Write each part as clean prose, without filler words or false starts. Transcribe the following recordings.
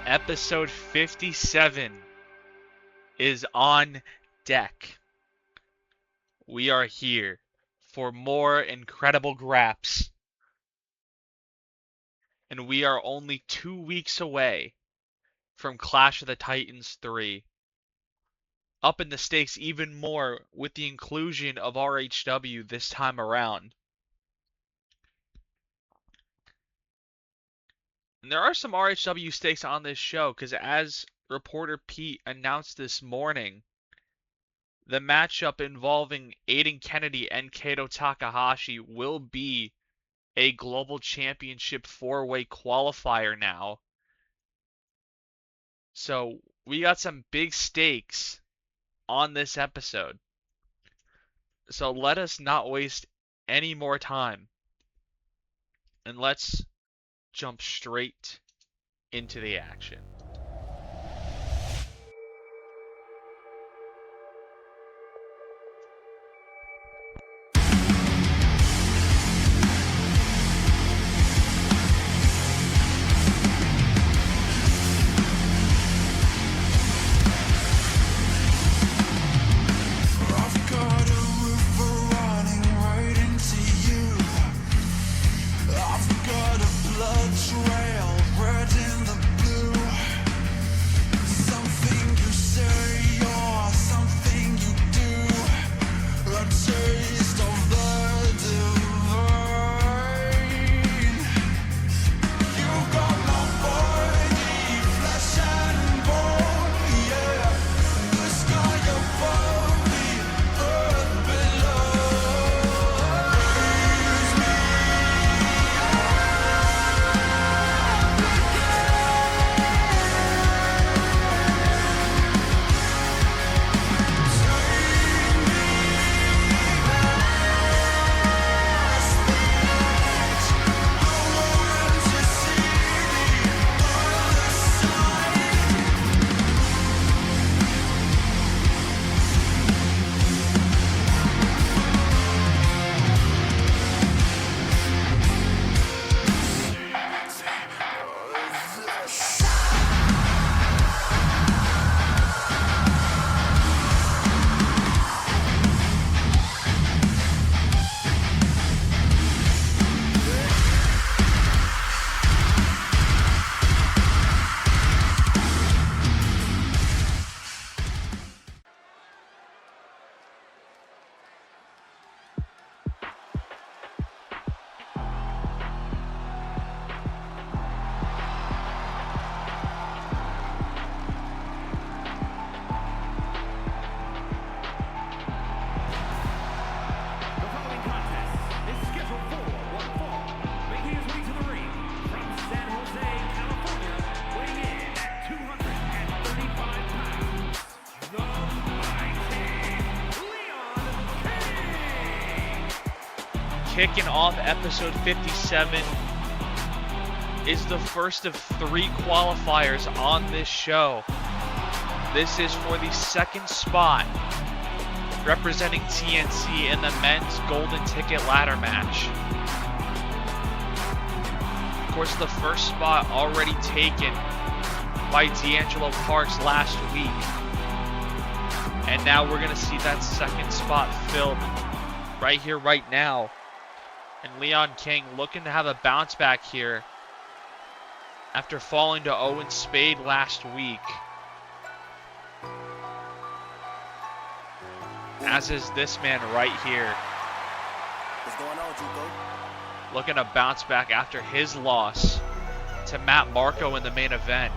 Episode 57 is on deck. We are here for more incredible graps. And we are only 2 weeks away from Clash of the Titans 3. Upping the stakes even more with the inclusion of RHW this time around. And there are some RHW stakes on this show because as reporter Pete announced this morning, the matchup involving Aiden Kennedy and Kato Takahashi will be a Global Championship 4-way qualifier now. So we got some big stakes on this episode. So let us not waste any more time. And let's jump straight into the action. Kicking off episode 57 is the first of 3 qualifiers on this show. This is for the second spot, representing TNC in the men's golden ticket ladder match. Of course, the first spot already taken by D'Angelo Parks last week. And now we're going to see that second spot filled right here, right now. And Leon King looking to have a bounce back here after falling to Owen Spade last week. As is this man right here. What's going on, Juco? Looking to bounce back after his loss to Matt Marco in the main event.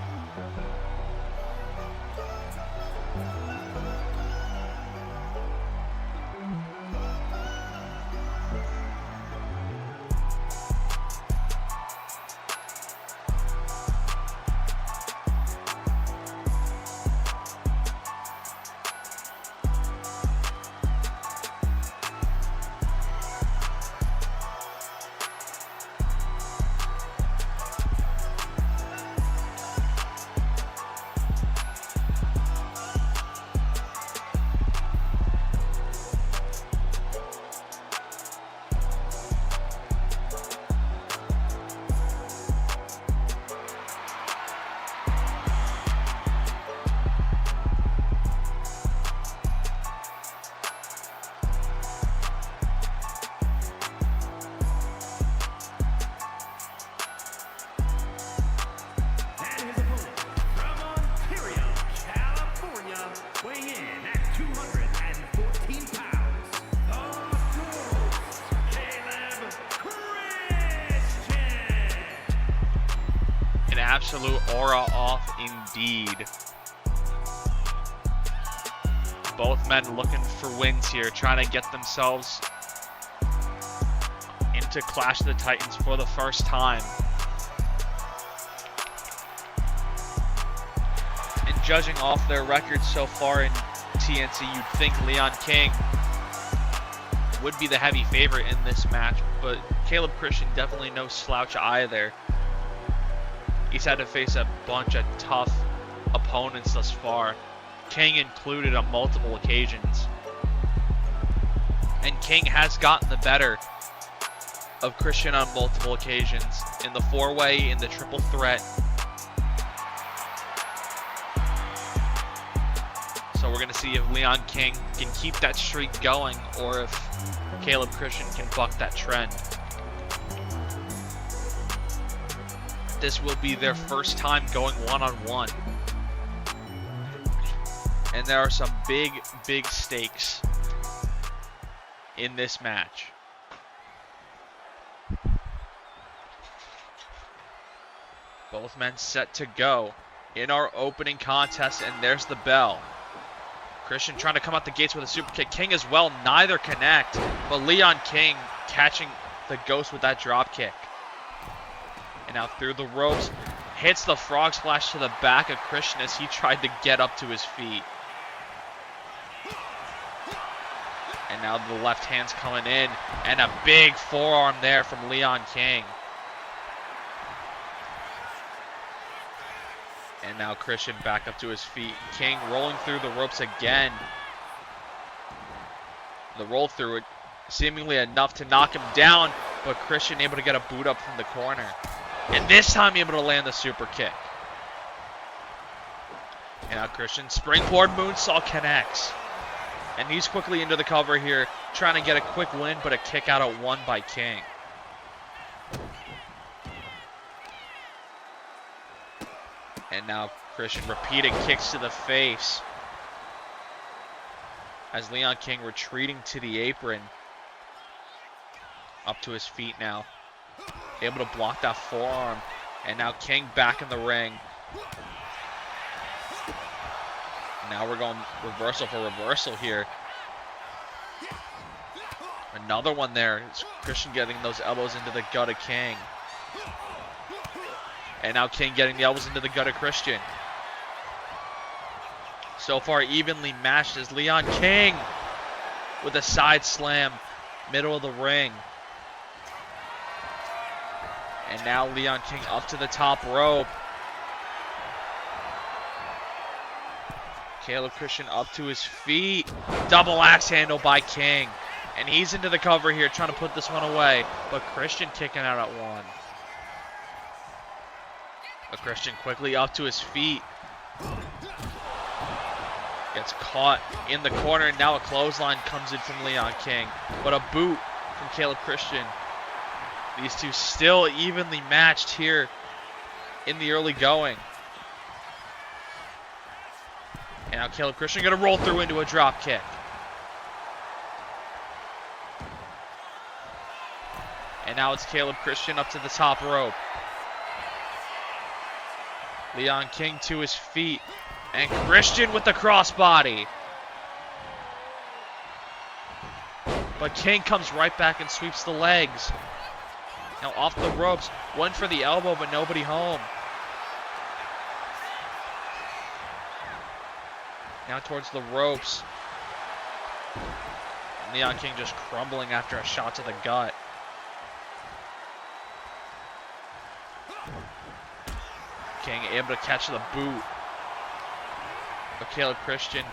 absolute aura off indeed. Both men looking for wins here, trying to get themselves into Clash of the Titans for the first time. And judging off their records so far in TNC, you'd think Leon King would be the heavy favorite in this match, but Caleb Christian definitely no slouch either. He's had to face a bunch of tough opponents thus far, King included on multiple occasions. And King has gotten the better of Christian on multiple occasions, in the four-way, in the triple threat. So we're going to see if Leon King can keep that streak going, or if Caleb Christian can buck that trend. This will be their first time going one-on-one. And there are some big, big stakes in this match. Both men set to go in our opening contest, and there's the bell. Christian trying to come out the gates with a super kick. King as well, neither connect, but Leon King catching the ghost with that drop kick. And now through the ropes, hits the frog splash to the back of Christian as he tried to get up to his feet. And now the left hand's coming in, and a big forearm there from Leon King. And now Christian back up to his feet. King rolling through the ropes again. The roll through it, seemingly enough to knock him down, but Christian able to get a boot up from the corner. And this time able to land the super kick. And now Christian springboard moonsault connects. And he's quickly into the cover here, trying to get a quick win, but a kick out at one by King. And now Christian repeated kicks to the face, as Leon King retreating to the apron. Up to his feet now, able to block that forearm. And now King back in the ring. Now we're going reversal for reversal here. Another one there. It's Christian getting those elbows into the gut of King. And now King getting the elbows into the gut of Christian. So far evenly matched as Leon King with a side slam, middle of the ring. And now Leon King up to the top rope. Caleb Christian up to his feet. Double axe handle by King. And he's into the cover here, trying to put this one away. But Christian kicking out at one. But Christian quickly up to his feet. Gets caught in the corner, and now a clothesline comes in from Leon King. But a boot from Caleb Christian. These two still evenly matched here in the early going. And now Caleb Christian going to roll through into a drop kick. And now it's Caleb Christian up to the top rope. Leon King to his feet. And Christian with the crossbody. But King comes right back and sweeps the legs. Now off the ropes. One for the elbow, but nobody home. Now towards the ropes. Leon King just crumbling after a shot to the gut. King able to catch the boot of Caleb Christian.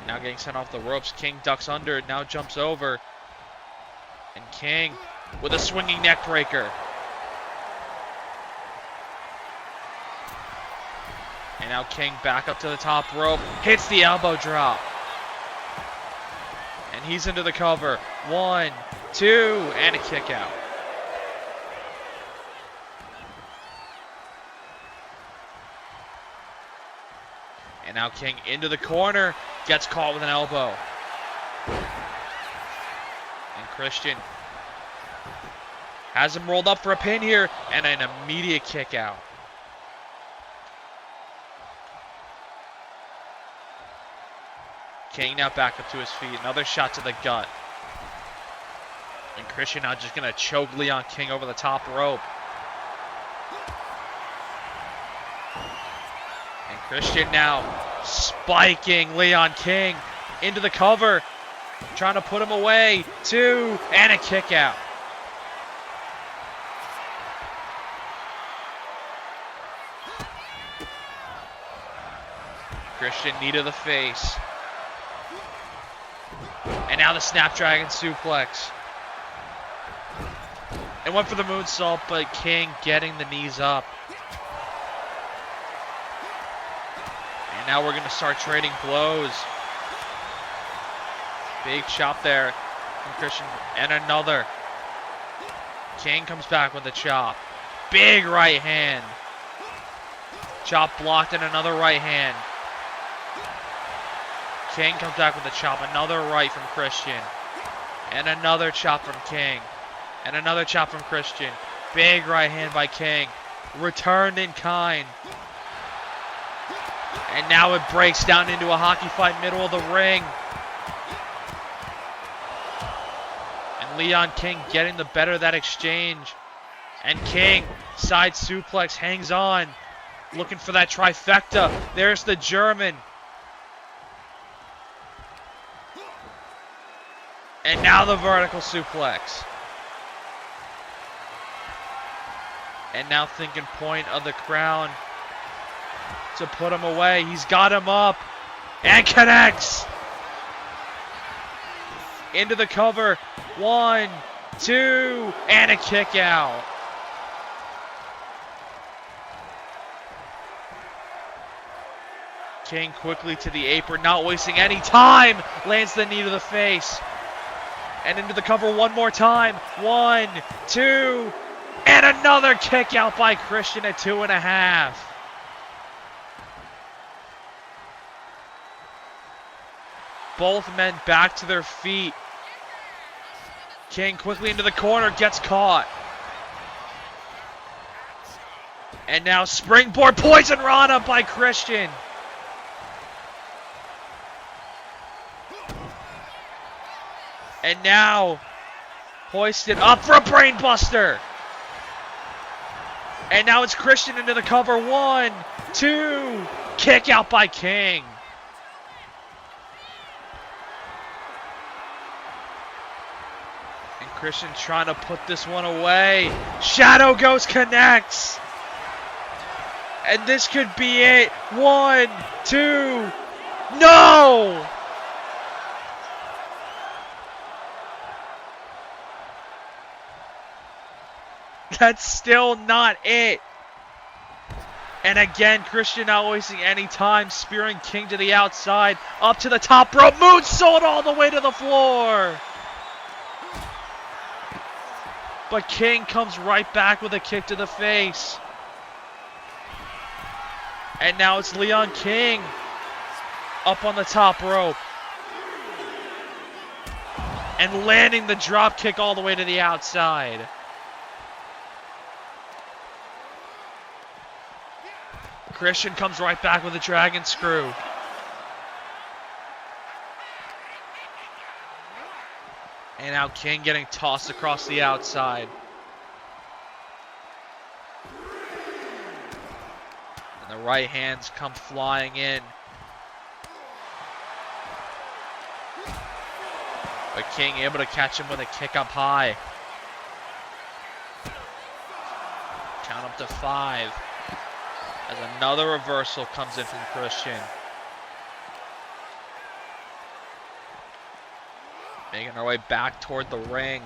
Now getting sent off the ropes. King ducks under, now jumps over. And King with a swinging neck breaker. And now King back up to the top rope. Hits the elbow drop. And he's into the cover. 1, 2, and a kick out. And now King into the corner. Gets caught with an elbow. And Christian has him rolled up for a pin here. And an immediate kick out. King now back up to his feet. Another shot to the gut. And Christian now just going to choke Leon King over the top rope. And Christian now spiking Leon King into the cover. Trying to put him away. 2, and a kick out. Christian knee to the face. And now the Snapdragon suplex. It went for the moonsault, but King getting the knees up. And now we're going to start trading blows. Big chop there from Christian. And another. King comes back with a chop. Big right hand. Chop blocked and another right hand. King comes back with a chop. Another right from Christian. And another chop from King. And another chop from Christian. Big right hand by King. Returned in kind. And now it breaks down into a hockey fight middle of the ring. And Leon King getting the better of that exchange. And King, side suplex, hangs on. Looking for that trifecta. There's the German. And now the vertical suplex. And now thinking point of the crown to put him away. He's got him up. And connects. Into the cover. 1, 2, and a kick out. King quickly to the apron, not wasting any time. Lands the knee to the face. And into the cover one more time. 1, 2, and another kick out by Christian at 2.5. Both men back to their feet. King quickly into the corner, gets caught. And now springboard poison Rana by Christian. And now hoisted up for a brainbuster. And now it's Christian into the cover. 1, 2, kick out by King. And Christian trying to put this one away. Shadow Ghost connects. And this could be it. 1, 2, no! That's still not it. And again, Christian not wasting any time, spearing King to the outside, up to the top rope, moonsault all the way to the floor. But King comes right back with a kick to the face. And now it's Leon King up on the top rope. And landing the drop kick all the way to the outside. Christian comes right back with a dragon screw. And now King getting tossed across the outside. And the right hands come flying in. But King able to catch him with a kick up high. Count up to 5. As another reversal comes in from Christian. Making our way back toward the ring.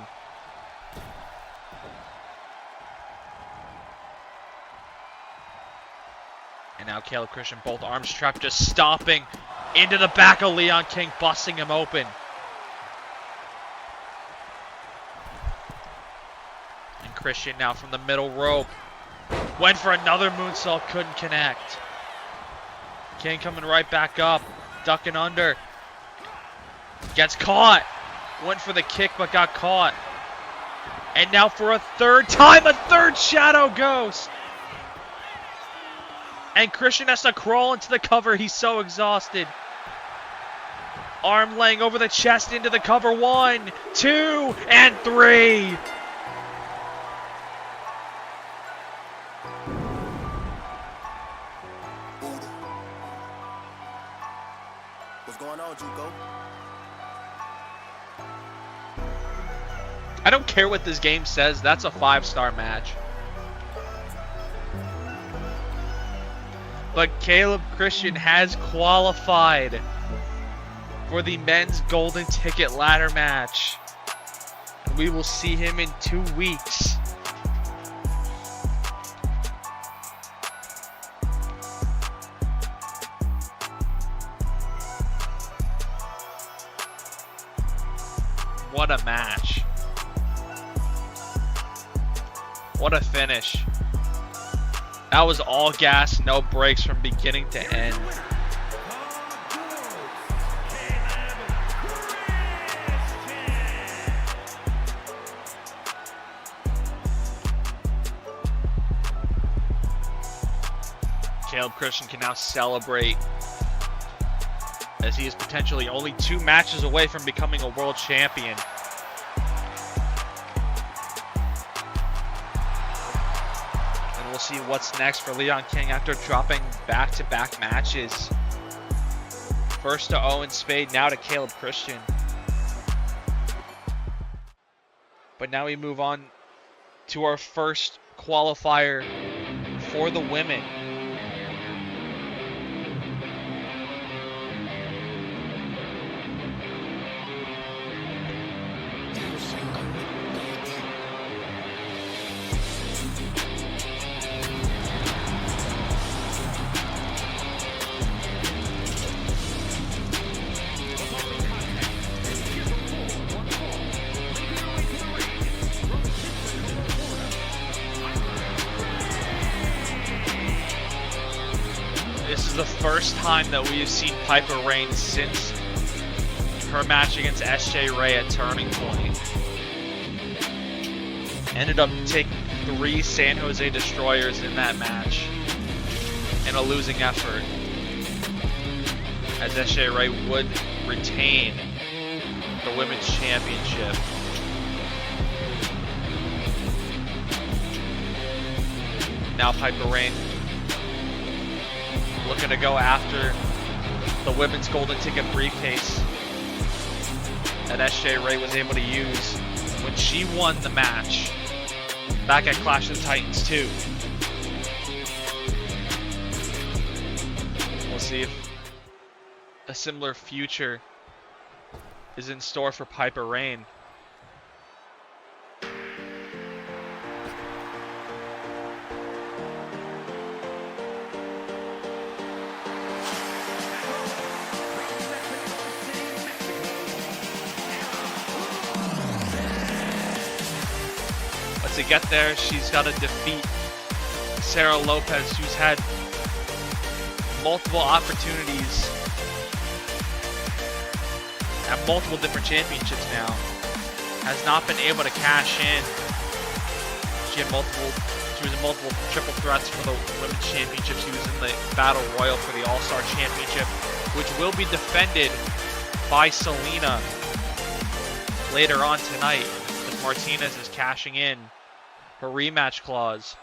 And now Caleb Christian, both arms trapped, just stomping into the back of Leon King, busting him open. And Christian now from the middle rope. Went for another moonsault, couldn't connect. King coming right back up, ducking under. Gets caught. Went for the kick, but got caught. And now for a third time, a third Shadow Ghost. And Christian has to crawl into the cover. He's so exhausted. Arm laying over the chest into the cover. 1, 2, and 3. What's going on, Juco? I don't care what this game says. That's a 5-star match. But Caleb Christian has qualified for the men's golden ticket ladder match. We will see him in 2 weeks. What a match. What a finish. That was all gas, no brakes from beginning to end. Caleb Christian can now celebrate, as he is potentially only 2 matches away from becoming a world champion. And we'll see what's next for Leon King after dropping back-to-back matches. First to Owen Spade, now to Caleb Christian. But now we move on to our first qualifier for the women. This is the first time that we have seen Piper reign since her match against SJ Ray at Turning Point. Ended up taking 3 San Jose Destroyers in that match in a losing effort, as SJ Ray would retain the Women's Championship. Now Piper Reign looking to go after the women's golden ticket briefcase that SJ Ray was able to use when she won the match back at Clash of the Titans 2. We'll see if a similar future is in store for Piper Reign. To get there, she's got to defeat Sarah Lopez, who's had multiple opportunities at multiple different championships now. Has not been able to cash in. She was in multiple triple threats for the women's championship. She was in the Battle Royal for the All-Star Championship, which will be defended by Selena later on tonight, as Martinez is cashing in her rematch clause.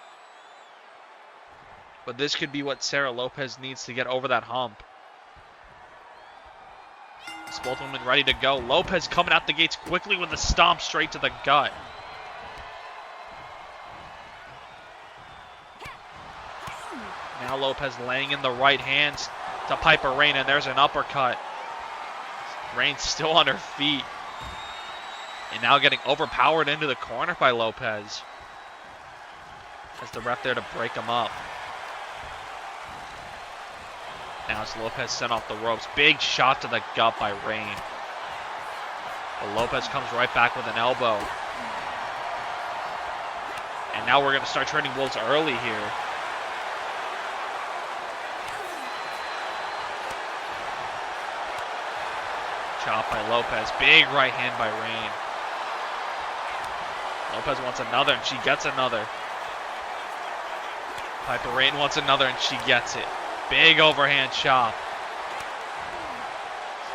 But this could be what Sarah Lopez needs to get over that hump. It's both women ready to go. Lopez coming out the gates quickly with a stomp straight to the gut. Now Lopez laying in the right hands to Piper Reign, and there's an uppercut. Reign still on her feet. And now getting overpowered into the corner by Lopez. As the ref there to break him up. Now it's Lopez sent off the ropes. Big shot to the gut by Reign. But Lopez comes right back with an elbow. And now we're going to start turning wolves early here. Chop by Lopez. Big right hand by Reign. Lopez wants another, and she gets another. Piper Reign wants another, and she gets it. Big overhand chop.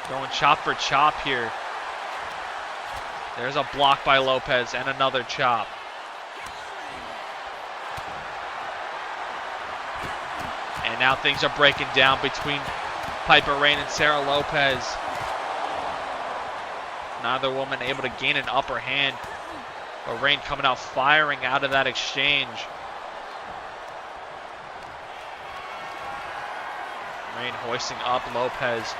Going chop for chop here. There's a block by Lopez and another chop. And now things are breaking down between Piper Rain and Sarah Lopez. Neither woman able to gain an upper hand. But Rain coming out firing out of that exchange. Rain hoisting up Lopez.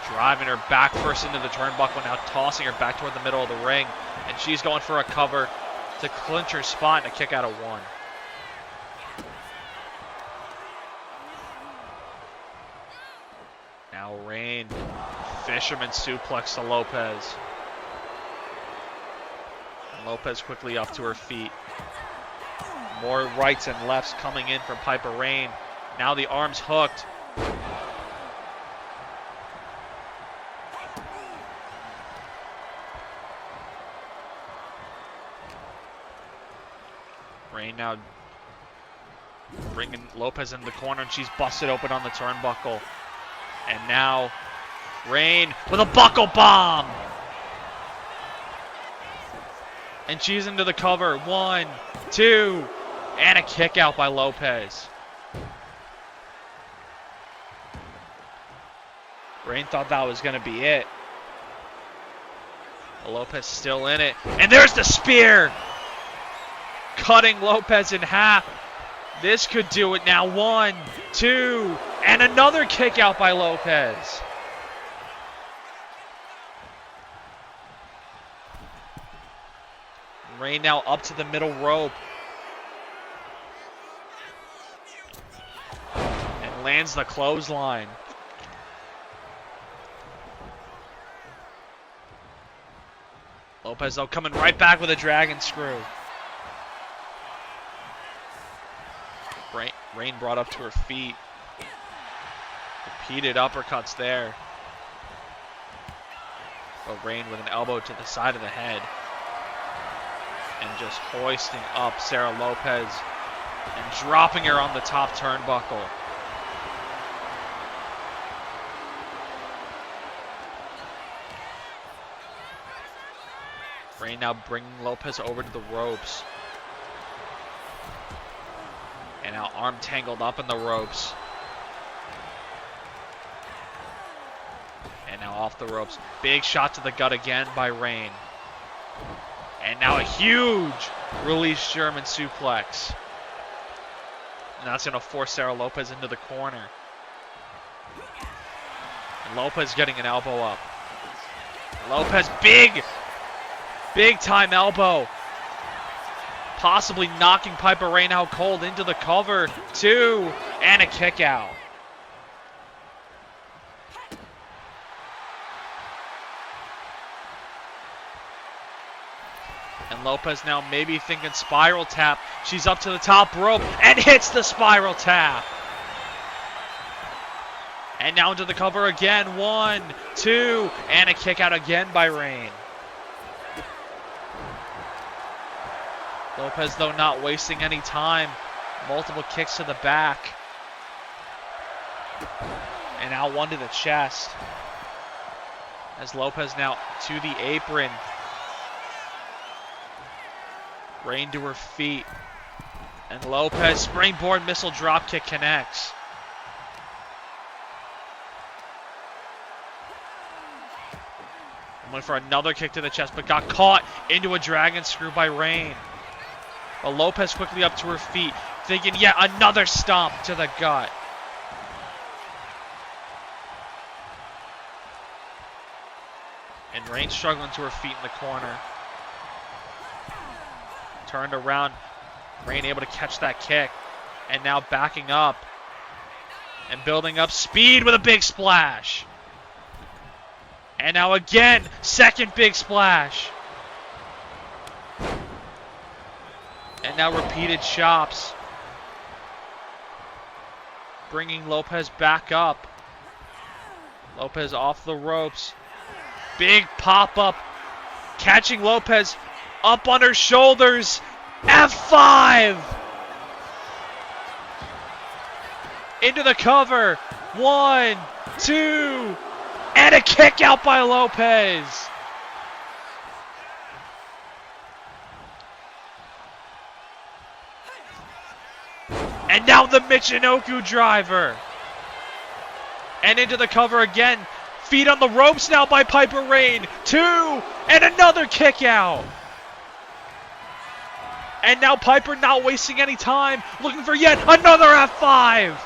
Driving her back first into the turnbuckle, now tossing her back toward the middle of the ring. And she's going for a cover to clinch her spot and a kick out of one. Now Rain, fisherman suplex to Lopez. And Lopez quickly up to her feet. More rights and lefts coming in from Piper Rain. Now the arms hooked. Rain now bringing Lopez in the corner, and she's busted open on the turnbuckle. And now Rain with a buckle bomb. And she's into the cover. 1, 2, and a kick out by Lopez. Rain thought that was going to be it. But Lopez still in it. And there's the spear! Cutting Lopez in half. This could do it now. 1, 2, and another kick out by Lopez. Rain now up to the middle rope. And lands the clothesline. Lopez though coming right back with a dragon screw. Rain brought up to her feet. Repeated uppercuts there. But Rain with an elbow to the side of the head. And just hoisting up Sarah Lopez and dropping her on the top turnbuckle. Rain now bringing Lopez over to the ropes. And now arm tangled up in the ropes. And now off the ropes. Big shot to the gut again by Rain. And now a huge release German suplex. And that's going to force Sarah Lopez into the corner. And Lopez getting an elbow up. Lopez, big time elbow. Possibly knocking Piper Rain out cold into the cover. 2, and a kick out. And Lopez now maybe thinking spiral tap. She's up to the top rope and hits the spiral tap. And now into the cover again. 1, 2, and a kick out again by Rain. Lopez, though, not wasting any time. Multiple kicks to the back. And now one to the chest. As Lopez now to the apron. Rain to her feet. And Lopez, springboard missile dropkick connects. Went for another kick to the chest, but got caught into a dragon screw by Rain. But Lopez quickly up to her feet, thinking yet another stomp to the gut. And Rain struggling to her feet in the corner. Turned around. Rain able to catch that kick. And now backing up. And building up speed with a big splash. And now again, second big splash. And now repeated chops. Bringing Lopez back up. Lopez off the ropes. Big pop-up. Catching Lopez up on her shoulders. F5! Into the cover. 1, 2, And a kick out by Lopez. And now the Michinoku driver. And into the cover again. Feet on the ropes now by Piper Rain. 2. And another kick out. And now Piper not wasting any time. Looking for yet another F5.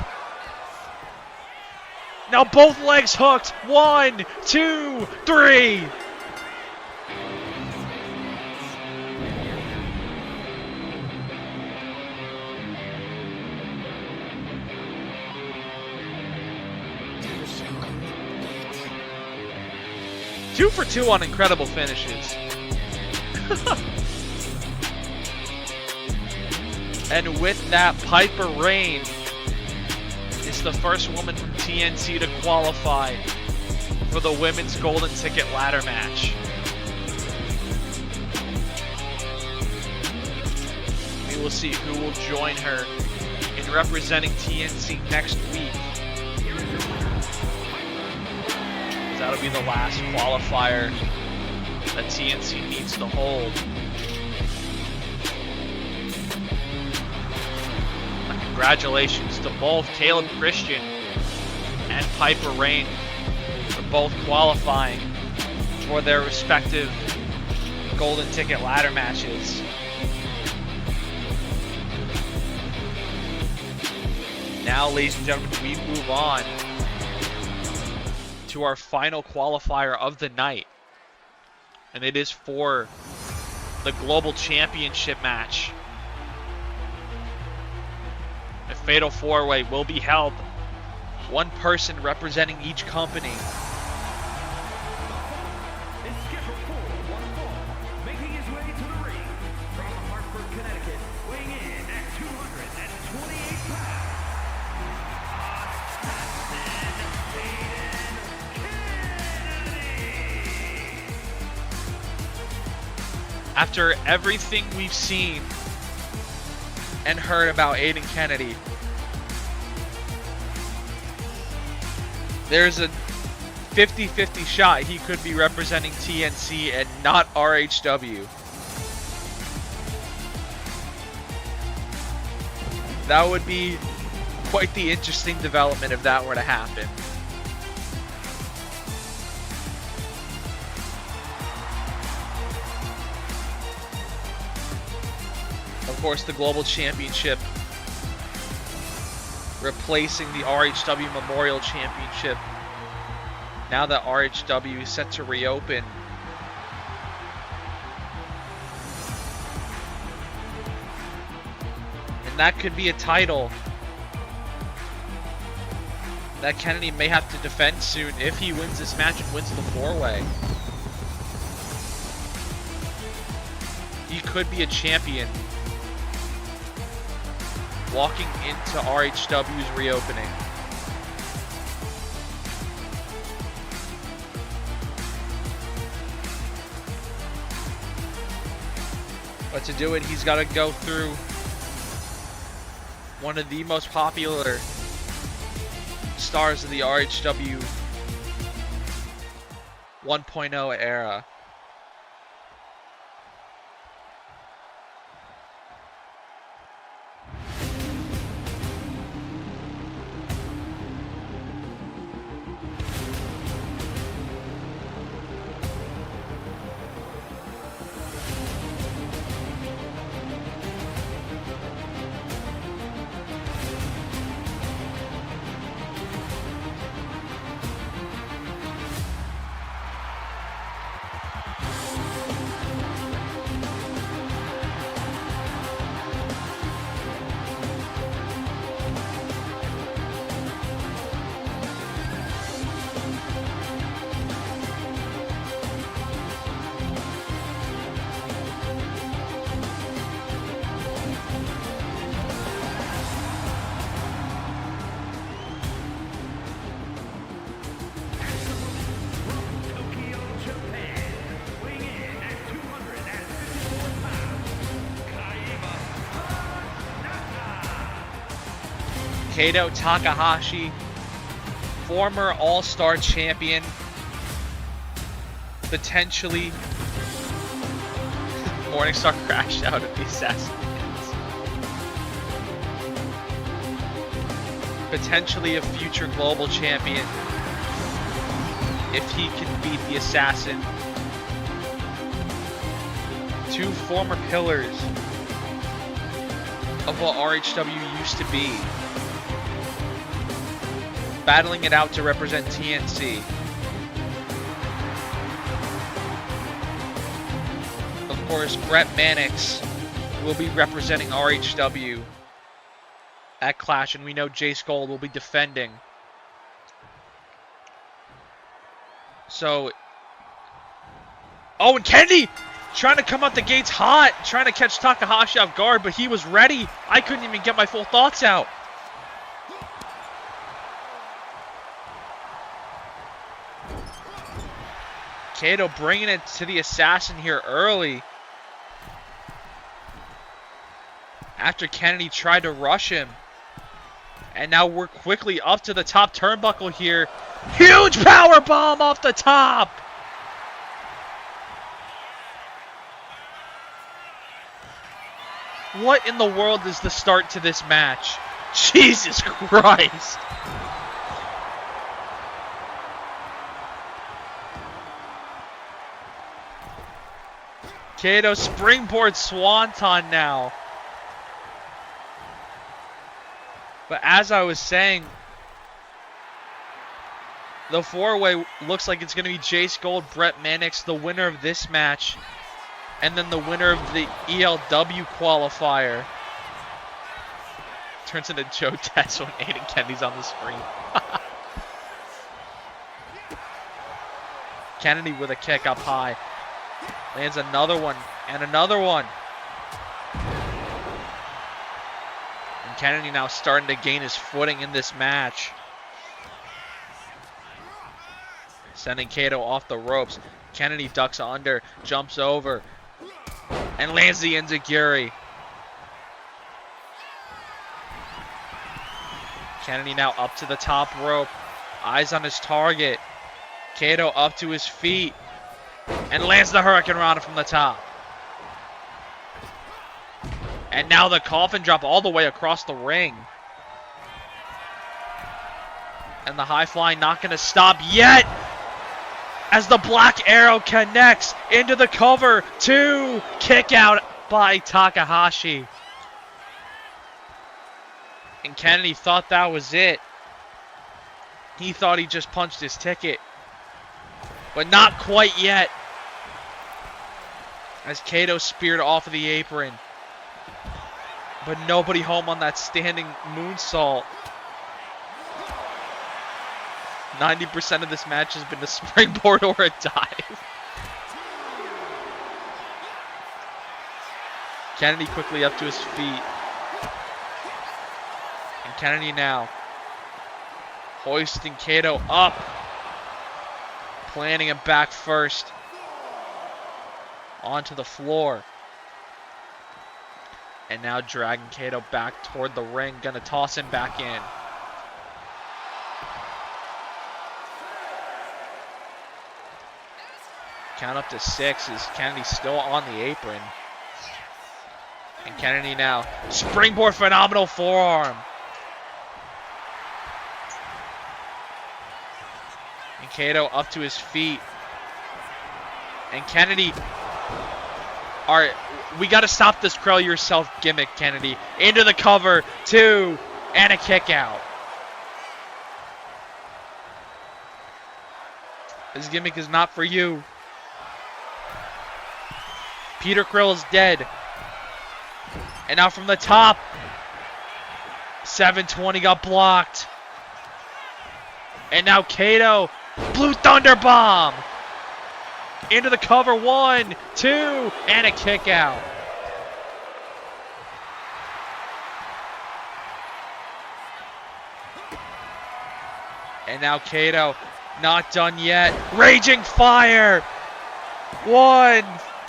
Now both legs hooked. 1, 2, 3. Two for two on incredible finishes. And with that, Piper Rain is the first woman from TNC to qualify for the women's golden ticket ladder match. We will see who will join her in representing TNC next week. That'll be the last qualifier that TNC needs to hold. Congratulations to both Caleb Christian and Piper Rain for both qualifying for their respective golden ticket ladder matches. Now, ladies and gentlemen, we move on to our final qualifier of the night, and it is for the Global Championship match. A fatal four-way will be held, one person representing each company. Making his way to the ring from Hartford, Connecticut, weighing in at 228 pounds. After everything we've seen and heard about Aiden Kennedy, there's a 50-50 shot he could be representing TNC and not RHW. That would be quite the interesting development if that were to happen. Of course, the Global Championship replacing the RHW Memorial Championship now that RHW is set to reopen. And that could be a title that Kennedy may have to defend soon if he wins this match and wins the four-way. He could be a champion walking into RHW's reopening. But to do it, he's got to go through one of the most popular stars of the RHW 1.0 era. Kato Takahashi, former All-Star champion, potentially Morningstar crashed out of the assassin hands. Potentially a future global champion if he can beat the assassin. Two former pillars of what RHW used to be, battling it out to represent TNC. Of course, Brett Mannix will be representing RHW at Clash, and we know Jace Gold will be defending. So, oh, and Kennedy trying to come out the gates hot, trying to catch Takahashi off guard, but he was ready. I couldn't even get my full thoughts out. Kato bringing it to the assassin here early. After Kennedy tried to rush him. And now we're quickly up to the top turnbuckle here. Huge power bomb off the top. What in the world is the start to this match? Jesus Christ. Kato springboard swanton now. But as I was saying, the four-way looks like it's going to be Jace Gold, Brett Mannix, the winner of this match, and then the winner of the ELW qualifier. Turns into Joe Tess when Aiden Kennedy's on the screen. Kennedy with a kick up high. Lands another one, and another one. And Kennedy now starting to gain his footing in this match. Sending Kato off the ropes. Kennedy ducks under, jumps over, and lands the enziguri. Kennedy now up to the top rope. Eyes on his target. Kato up to his feet. And lands the Hurricane Rana from the top. And now the coffin drop all the way across the ring. And the high flying not going to stop yet. As the black arrow connects into the cover. 2. Kick out by Takahashi. And Kennedy thought that was it. He thought he just punched his ticket. But not quite yet. As Kato speared off of the apron. But nobody home on that standing moonsault. 90% of this match has been a springboard or a dive. Kennedy quickly up to his feet. And Kennedy now hoisting Kato up. Planting him back first. Onto the floor. And now dragging Kato back toward the ring. Gonna toss him back in. Count up to 6 as Kennedy's still on the apron. And Kennedy now. Springboard phenomenal forearm. And Kato up to his feet. And Kennedy. Alright, we got to stop this curl yourself gimmick, Kennedy. Into the cover. 2. And a kick out. This gimmick is not for you. Peter Krill is dead. And now from the top. 720 got blocked. And now Kato. Blue Thunder Bomb. Into the cover. 1, 2. And a kick out. And now Kato. Not done yet. Raging Fire. 1,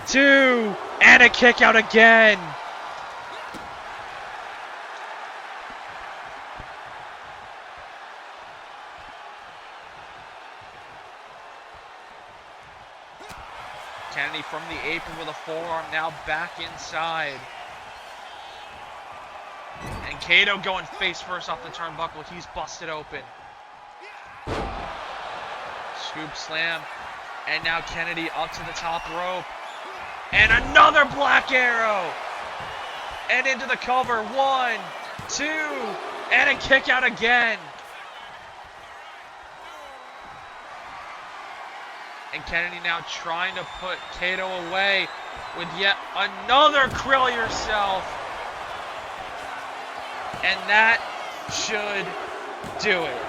2. And a kick out again. Kennedy from the apron with a forearm, now back inside. And Kato going face first off the turnbuckle. He's busted open. Scoop slam. And now Kennedy up to the top rope. And another Black Arrow. And into the cover. 1, 2. And a kick out again. And Kennedy now trying to put Kato away with yet another Krill Yourself. And that should do it.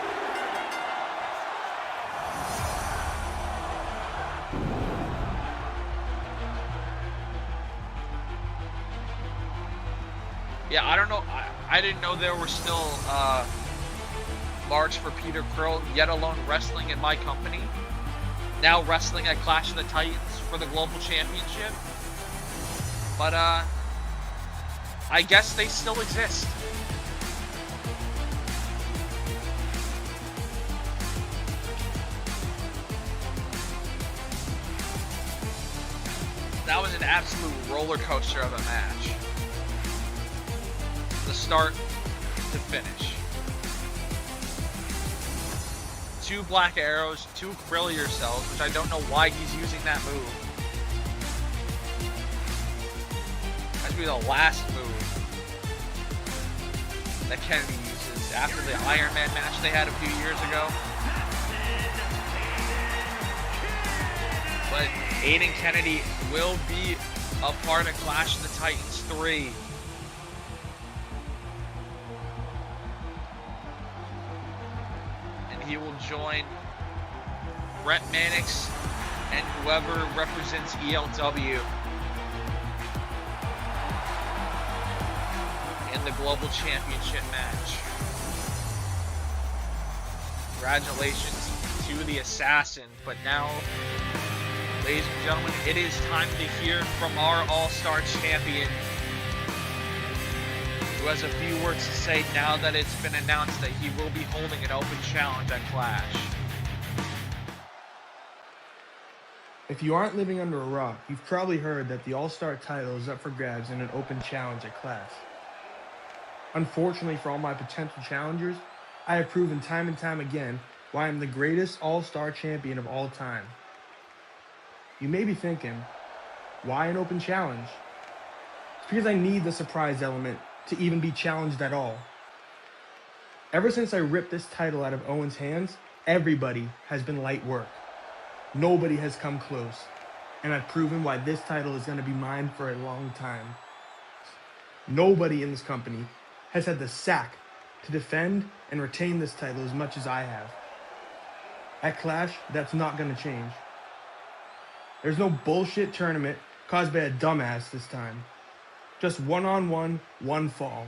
Yeah, I don't know. I didn't know there were still marks for Peter Krill, yet alone wrestling in my company. Now wrestling at Clash of the Titans for the Global Championship. But I guess they still exist. That was an absolute roller coaster of a match. The start to finish. 2 Black Arrows, 2 Krill Yourselves, which I don't know why he's using that move. That should be the last move that Kennedy uses after the Iron Man match they had a few years ago. But Aiden Kennedy will be a part of Clash of the Titans 3. He will join Brett Mannix and whoever represents ELW in the Global Championship match. Congratulations to the Assassin. But now, ladies and gentlemen, it is time to hear from our All-Star Champion, who has a few words to say now that it's been announced that he will be holding an open challenge at Clash. If you aren't living under a rock, you've probably heard that the All-Star title is up for grabs in an open challenge at Clash. Unfortunately for all my potential challengers, I have proven time and time again why I'm the greatest All-Star champion of all time. You may be thinking, why an open challenge? It's because I need the surprise element to even be challenged at all. Ever since I ripped this title out of Owen's hands, everybody has been light work. Nobody has come close, and I've proven why this title is going to be mine for a long time. Nobody in this company has had the sack to defend and retain this title as much as I have. At Clash, that's not going to change. There's no bullshit tournament caused by a dumbass this time. Just one-on-one, one fall.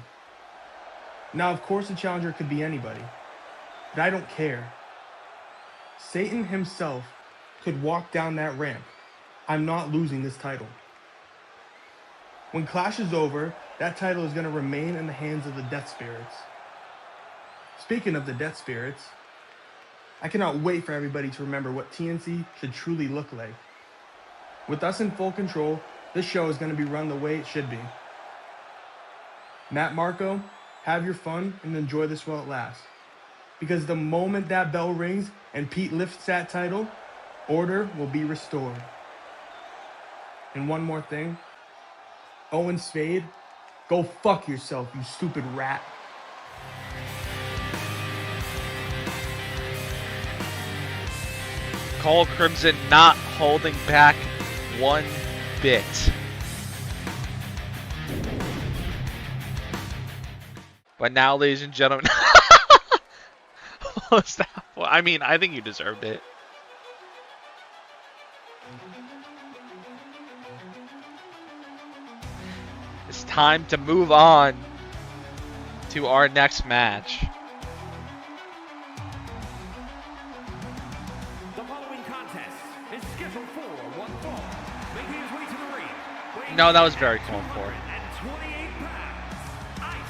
Now, of course, the challenger could be anybody, but I don't care. Satan himself could walk down that ramp. I'm not losing this title. When Clash is over, that title is going to remain in the hands of the Death Spirits. Speaking of the Death Spirits, I cannot wait for everybody to remember what TNC should truly look like. With us in full control, this show is going to be run the way it should be. Matt Marco, have your fun and enjoy this while it lasts. Because the moment that bell rings and Pete lifts that title, order will be restored. And one more thing. Owen Spade, go fuck yourself, you stupid rat. Cole Crimson not holding back one bit. But now, ladies and gentlemen, what was that? Well, I mean, I think you deserved it. It's time to move on to our next match. The following contest is scheduled for one fall. Making his way to the ring. weighing No, that was in very at called for. 228 pounds, Isaac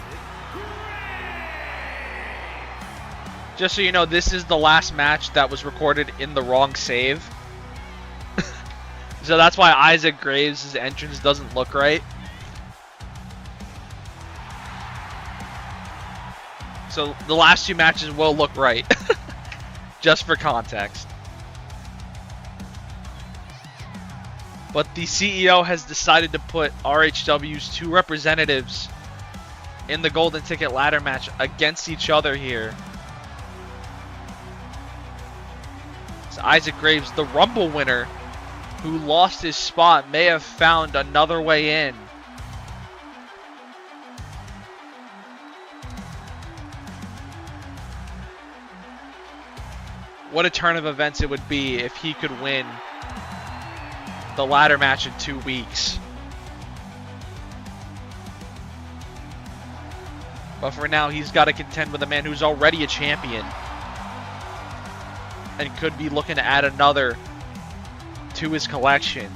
Gray. Just so you know, this is the last match that was recorded in the wrong save. So that's why Isaac Graves' entrance doesn't look right. So the last two matches will look right. Just for context. But the CEO has decided to put RHW's two representatives in the Golden Ticket ladder match against each other here. So Isaac Graves, the Rumble winner, who lost his spot, may have found another way in. What a turn of events it would be if he could win the ladder match in 2 weeks. But for now, he's got to contend with a man who's already a champion and could be looking to add another to his collection.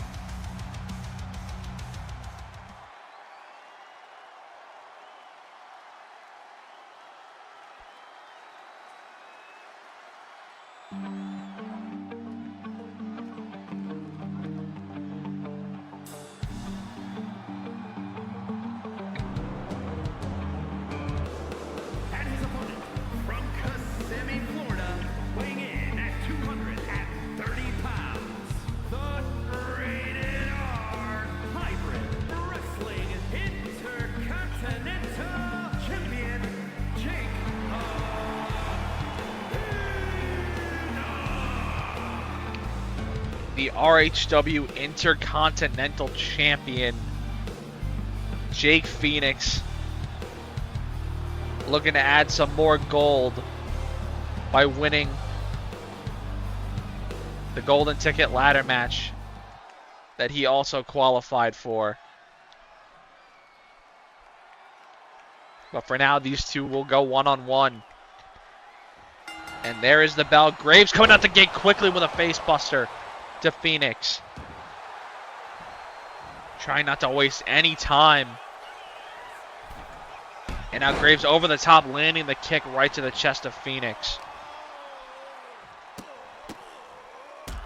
And his opponent from Kissimmee, Florida, weighing in at 230 pounds, the Rated R Hybrid Wrestling Intercontinental Champion, Jake The RHW Intercontinental Champion, Jake Phoenix, looking to add some more gold by winning the Golden Ticket ladder match that he also qualified for. But for now, these two will go one-on-one. And there is the bell. Graves coming out the gate quickly with a face buster to Phoenix. Trying not to waste any time. And now Graves over the top, landing the kick right to the chest of Phoenix.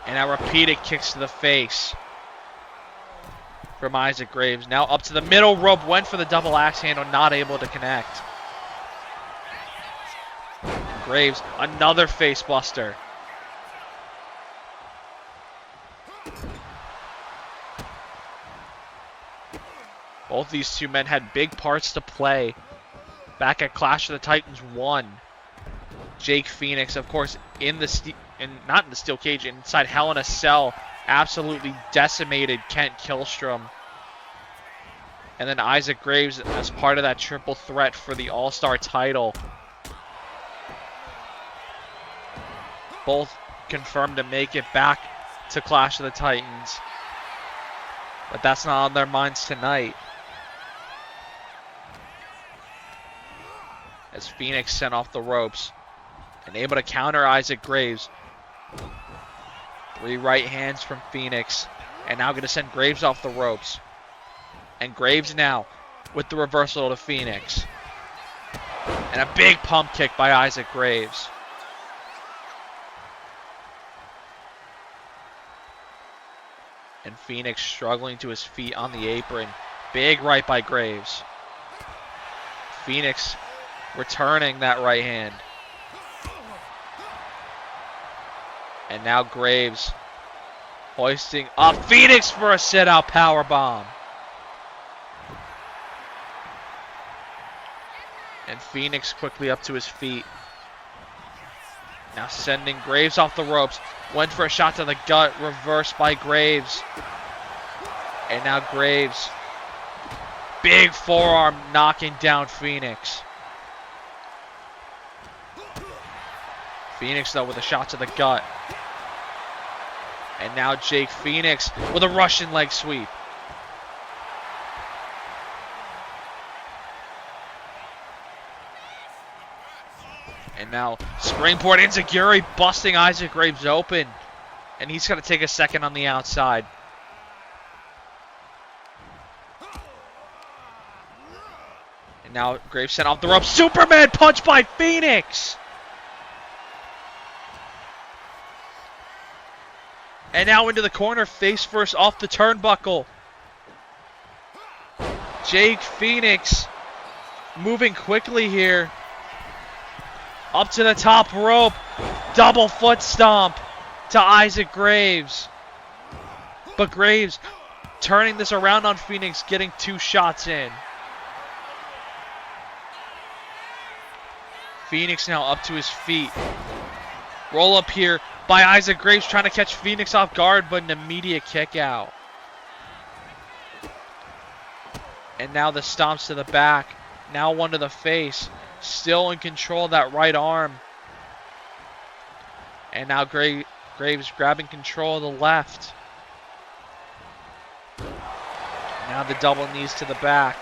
And now repeated kicks to the face from Isaac Graves. Now up to the middle rope, went for the double axe handle, not able to connect. Graves, another face buster. Both these two men had big parts to play back at Clash of the Titans 1. Jake Phoenix, of course, not in the steel cage, inside Hell in a Cell, absolutely decimated Kent Killstrom. And then Isaac Graves as part of that triple threat for the All-Star title. Both confirmed to make it back to Clash of the Titans. But that's not on their minds tonight. As Phoenix sent off the ropes and able to counter Isaac Graves. 3 right hands from Phoenix, and now going to send Graves off the ropes. And Graves now with the reversal to Phoenix. And a big pump kick by Isaac Graves. And Phoenix struggling to his feet on the apron. Big right by Graves. Phoenix returning that right hand. And now Graves hoisting up Phoenix for a sit-out powerbomb. And Phoenix quickly up to his feet. Now sending Graves off the ropes. Went for a shot to the gut, reversed by Graves. And now Graves, big forearm knocking down Phoenix. Phoenix, though, with a shot to the gut. And now Jake Phoenix with a Russian leg sweep. And now springboard enziguri busting Isaac Graves open. And he's going to take a second on the outside. And now Graves sent off the rope. Superman punch by Phoenix. And now into the corner, face first off the turnbuckle. Jake Phoenix moving quickly here. Up to the top rope. Double foot stomp to Isaac Graves. But Graves turning this around on Phoenix, getting 2 shots in. Phoenix now up to his feet. Roll up here by Isaac Graves, trying to catch Phoenix off guard, but an immediate kick out. And now the stomps to the back. Now one to the face. Still in control of that right arm. And now Graves grabbing control of the left. Now the double knees to the back.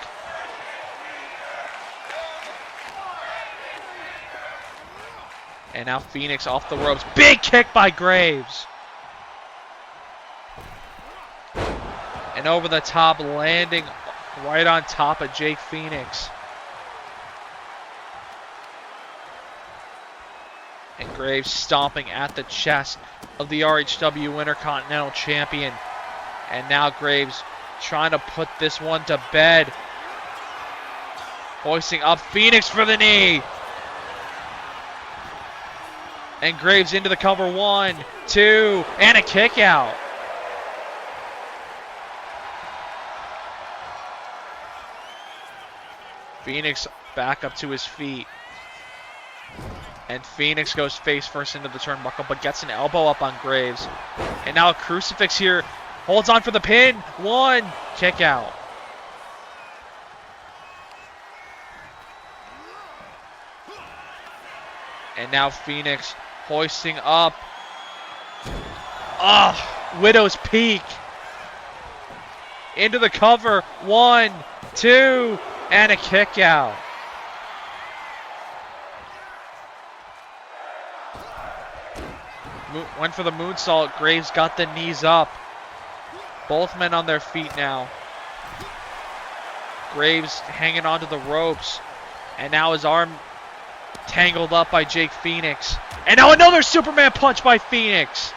And now Phoenix off the ropes. Big kick by Graves. And over the top, landing right on top of Jake Phoenix. And Graves stomping at the chest of the RHW Intercontinental Champion. And now Graves trying to put this one to bed. Hoisting up Phoenix for the knee. And Graves into the cover. 1, 2, and a kick out. Phoenix back up to his feet. And Phoenix goes face first into the turnbuckle, but gets an elbow up on Graves. And now a crucifix here. Holds on for the pin. 1, kick out. And now Phoenix hoisting up. Widow's Peak. Into the cover. 1, 2, and a kick out. Went for the moonsault. Graves got the knees up. Both men on their feet now. Graves hanging onto the ropes. And now his arm tangled up by Jake Phoenix. And now another Superman punch by Phoenix.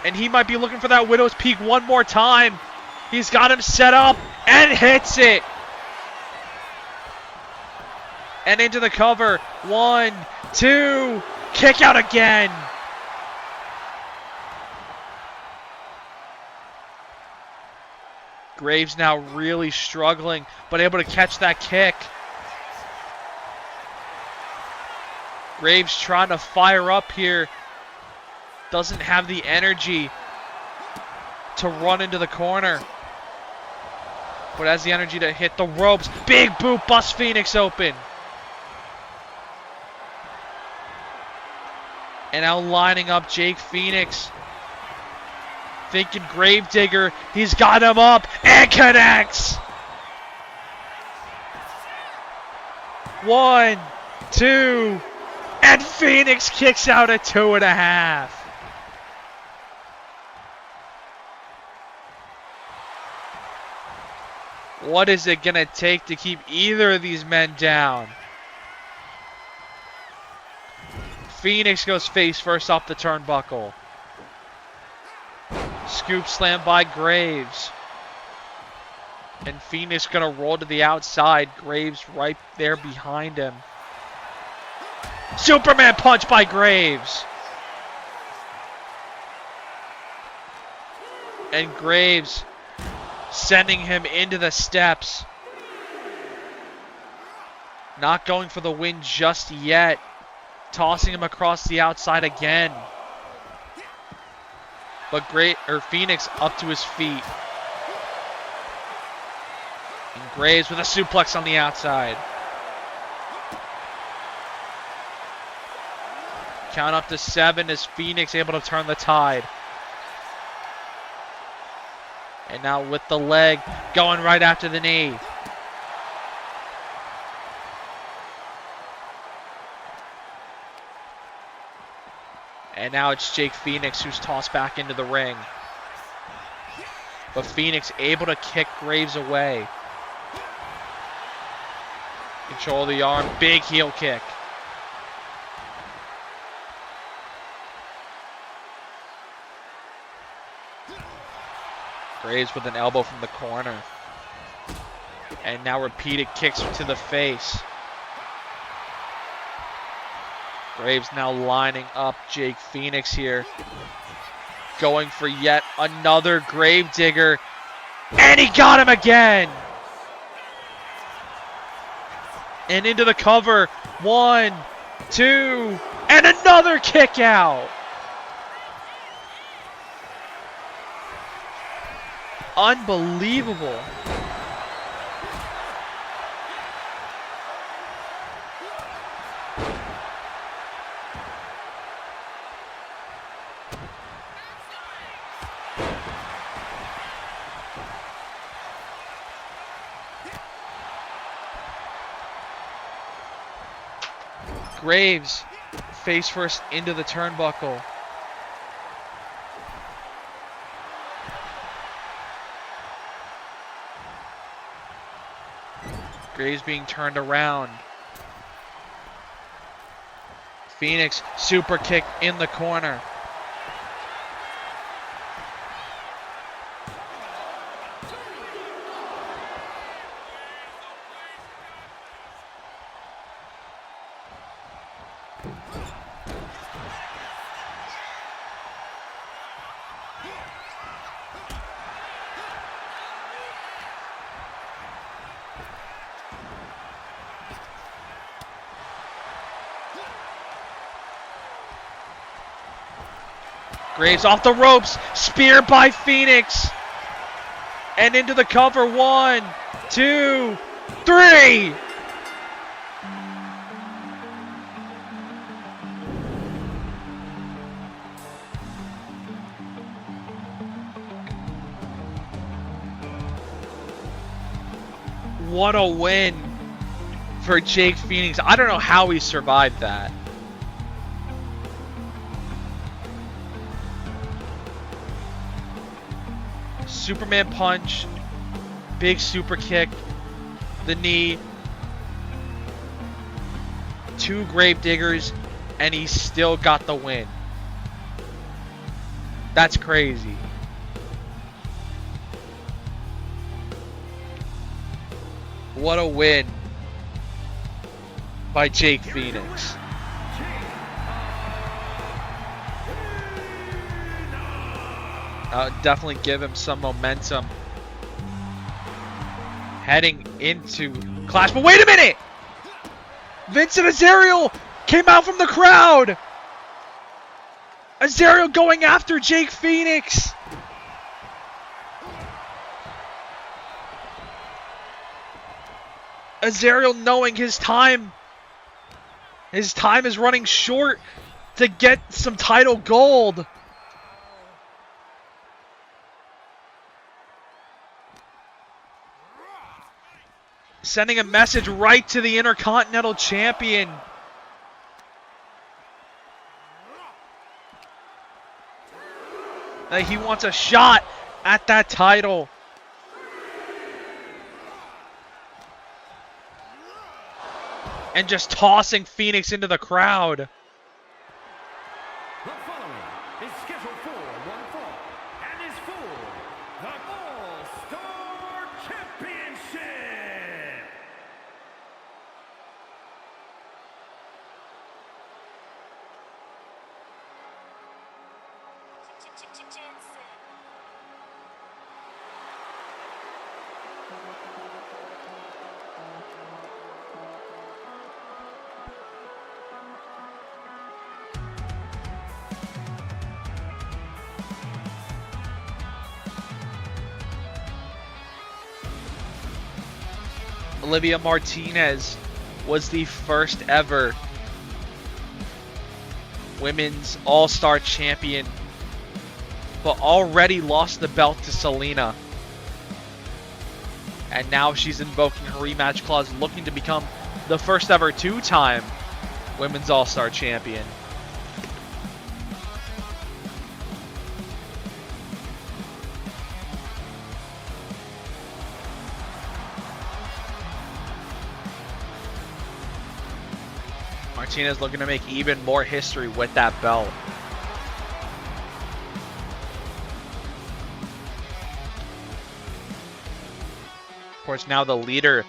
And he might be looking for that Widow's Peak one more time. He's got him set up and hits it. And into the cover. 1, 2, kick out again. Graves now really struggling, but able to catch that kick. Graves trying to fire up here. Doesn't have the energy to run into the corner, but has the energy to hit the ropes. Big boot busts Phoenix open. And now lining up Jake Phoenix. Thinking Gravedigger. He's got him up and connects. 1, 2, and Phoenix kicks out at 2.5. What is it going to take to keep either of these men down? Phoenix goes face first off the turnbuckle. Scoop slam by Graves. And Phoenix going to roll to the outside. Graves right there behind him. Superman punch by Graves. And Graves sending him into the steps. Not going for the win just yet. Tossing him across the outside again. But Phoenix up to his feet. And Graves with a suplex on the outside. Count up to 7 as Phoenix able to turn the tide. And now with the leg going right after the knee. And now it's Jake Phoenix who's tossed back into the ring. But Phoenix able to kick Graves away. Control of the arm. Big heel kick. Graves with an elbow from the corner. And now repeated kicks to the face. Graves now lining up Jake Phoenix here. Going for yet another Gravedigger. And he got him again! And into the cover. 1, 2, and another kick out! Unbelievable. Graves face first into the turnbuckle. Graves being turned around. Phoenix super kick in the corner. Graves off the ropes, spear by Phoenix, and into the cover. 1, 2, 3. What a win for Jake Phoenix. I don't know how he survived that. Superman punch, big super kick, the knee, 2 Gravediggers, and he still got the win. That's crazy. What a win by Jake Phoenix. Definitely give him some momentum heading into Clash. But wait a minute! Vincent Azariel came out from the crowd! Azariel going after Jake Phoenix! Azariel knowing his time is running short to get some title gold. Sending a message right to the Intercontinental Champion. That he wants a shot at that title. And just tossing Phoenix into the crowd. The following is scheduled for one fall and is for the All-Star Championship. Olivia Martinez was the first ever women's all-star champion, but already lost the belt to Selena. And now she's invoking her rematch clause, looking to become the first ever 2-time women's all-star champion. Martinez looking to make even more history with that belt. course, now the leader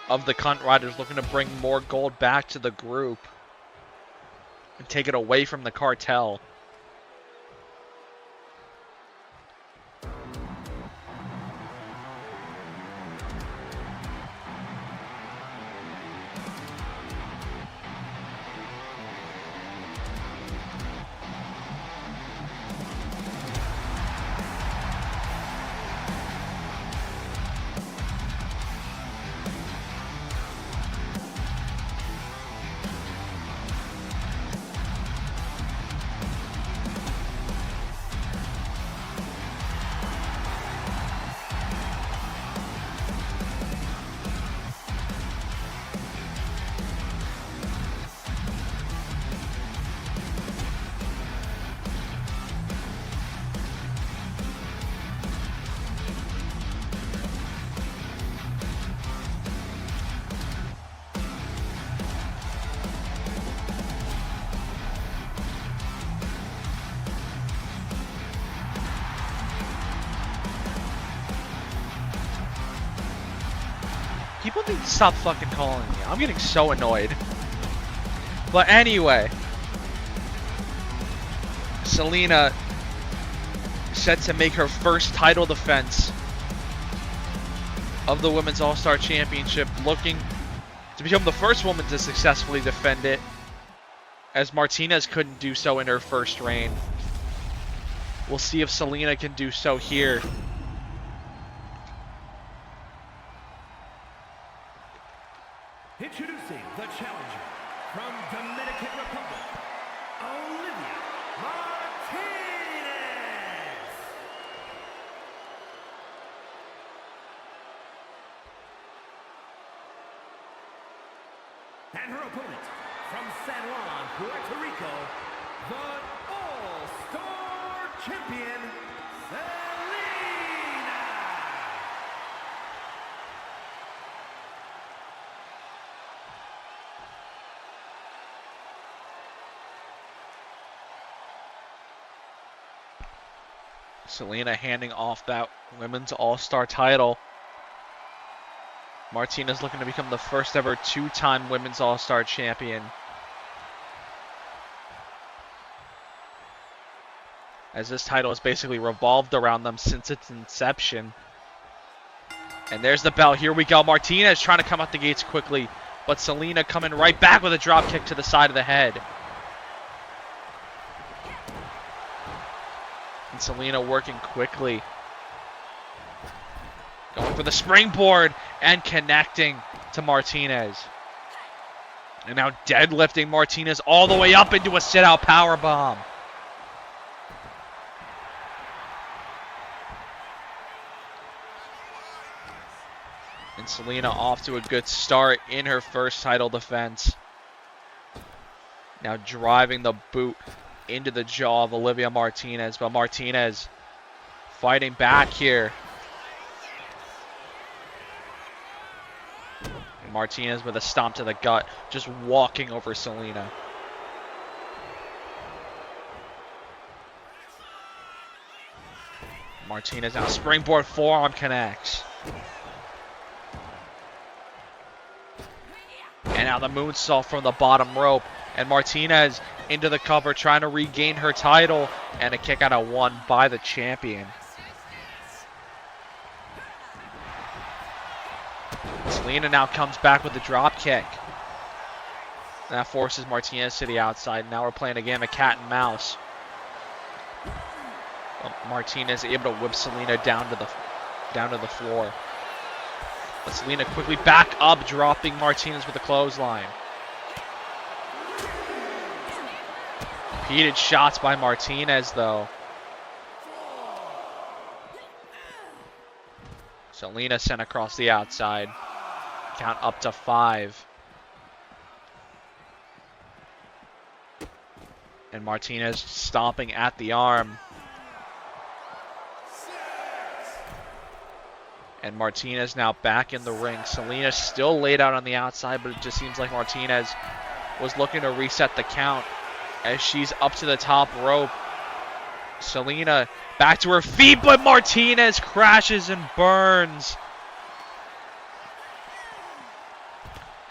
of the Cunt Riders, looking to bring more gold back to the group and take it away from the cartel. People need to stop fucking calling me. I'm getting so annoyed. But anyway, Selena set to make her first title defense of the Women's All-Star Championship, looking to become the first woman to successfully defend it, as Martinez couldn't do so in her first reign. We'll see if Selena can do so here. Introducing the challenger from Dominican Republic, Olivia Martinez. And her opponent from San Juan, Puerto Rico, the All-Star Champion, Selena. Selena handing off that Women's All-Star title. Martinez looking to become the first ever two-time Women's All-Star champion, as this title has basically revolved around them since its inception. And there's the bell. Here we go. Martinez trying to come out the gates quickly, but Selena coming right back with a drop kick to the side of the head. And Selena working quickly, going for the springboard and connecting to Martinez. And now deadlifting Martinez all the way up into a sit-out powerbomb. And Selena off to a good start in her first title defense. Now driving the boot into the jaw of Olivia Martinez, but Martinez fighting back here. And Martinez with a stomp to the gut, just walking over Selena. Martinez now springboard forearm connects. And now the moonsault from the bottom rope. And Martinez into the cover, trying to regain her title. And a kick out of one by the champion. Selena now comes back with the drop kick. That forces Martinez to the outside. Now we're playing a game of cat and mouse. Martinez able to whip Selena down to the floor. But Selena quickly back up, dropping Martinez with a clothesline. Repeated shots by Martinez, though. Selena sent across the outside. Count up to 5. And Martinez stomping at the arm. And Martinez now back in the ring. Selena still laid out on the outside, but it just seems like Martinez was looking to reset the count as she's up to the top rope. Selena back to her feet, but Martinez crashes and burns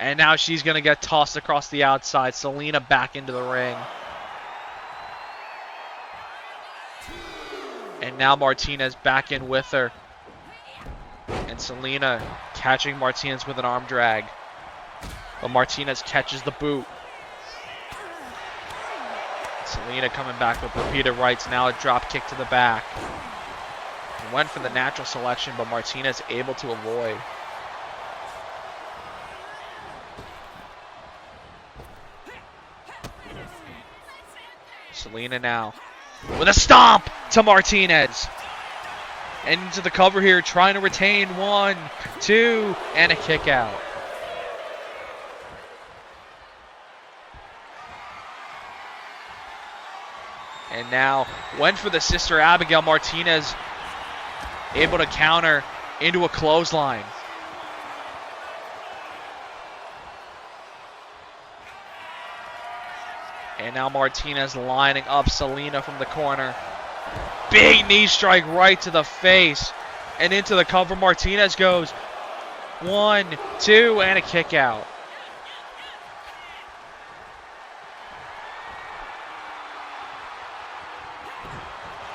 And now she's going to get tossed across the outside. Selena back into the ring. And now Martinez back in with her. And Selena catching Martinez with an arm drag. But Martinez catches the boot. Selena coming back with repeated rights. Now a drop kick to the back. Went for the natural selection, but Martinez able to avoid. Selena now with a stomp to Martinez. And into the cover here, trying to retain. 1, 2, and a kick out. And now went for the sister Abigail. Martinez able to counter into a clothesline. And now Martinez lining up Selena from the corner. Big knee strike right to the face. And into the cover Martinez goes. 1, 2, and a kick out.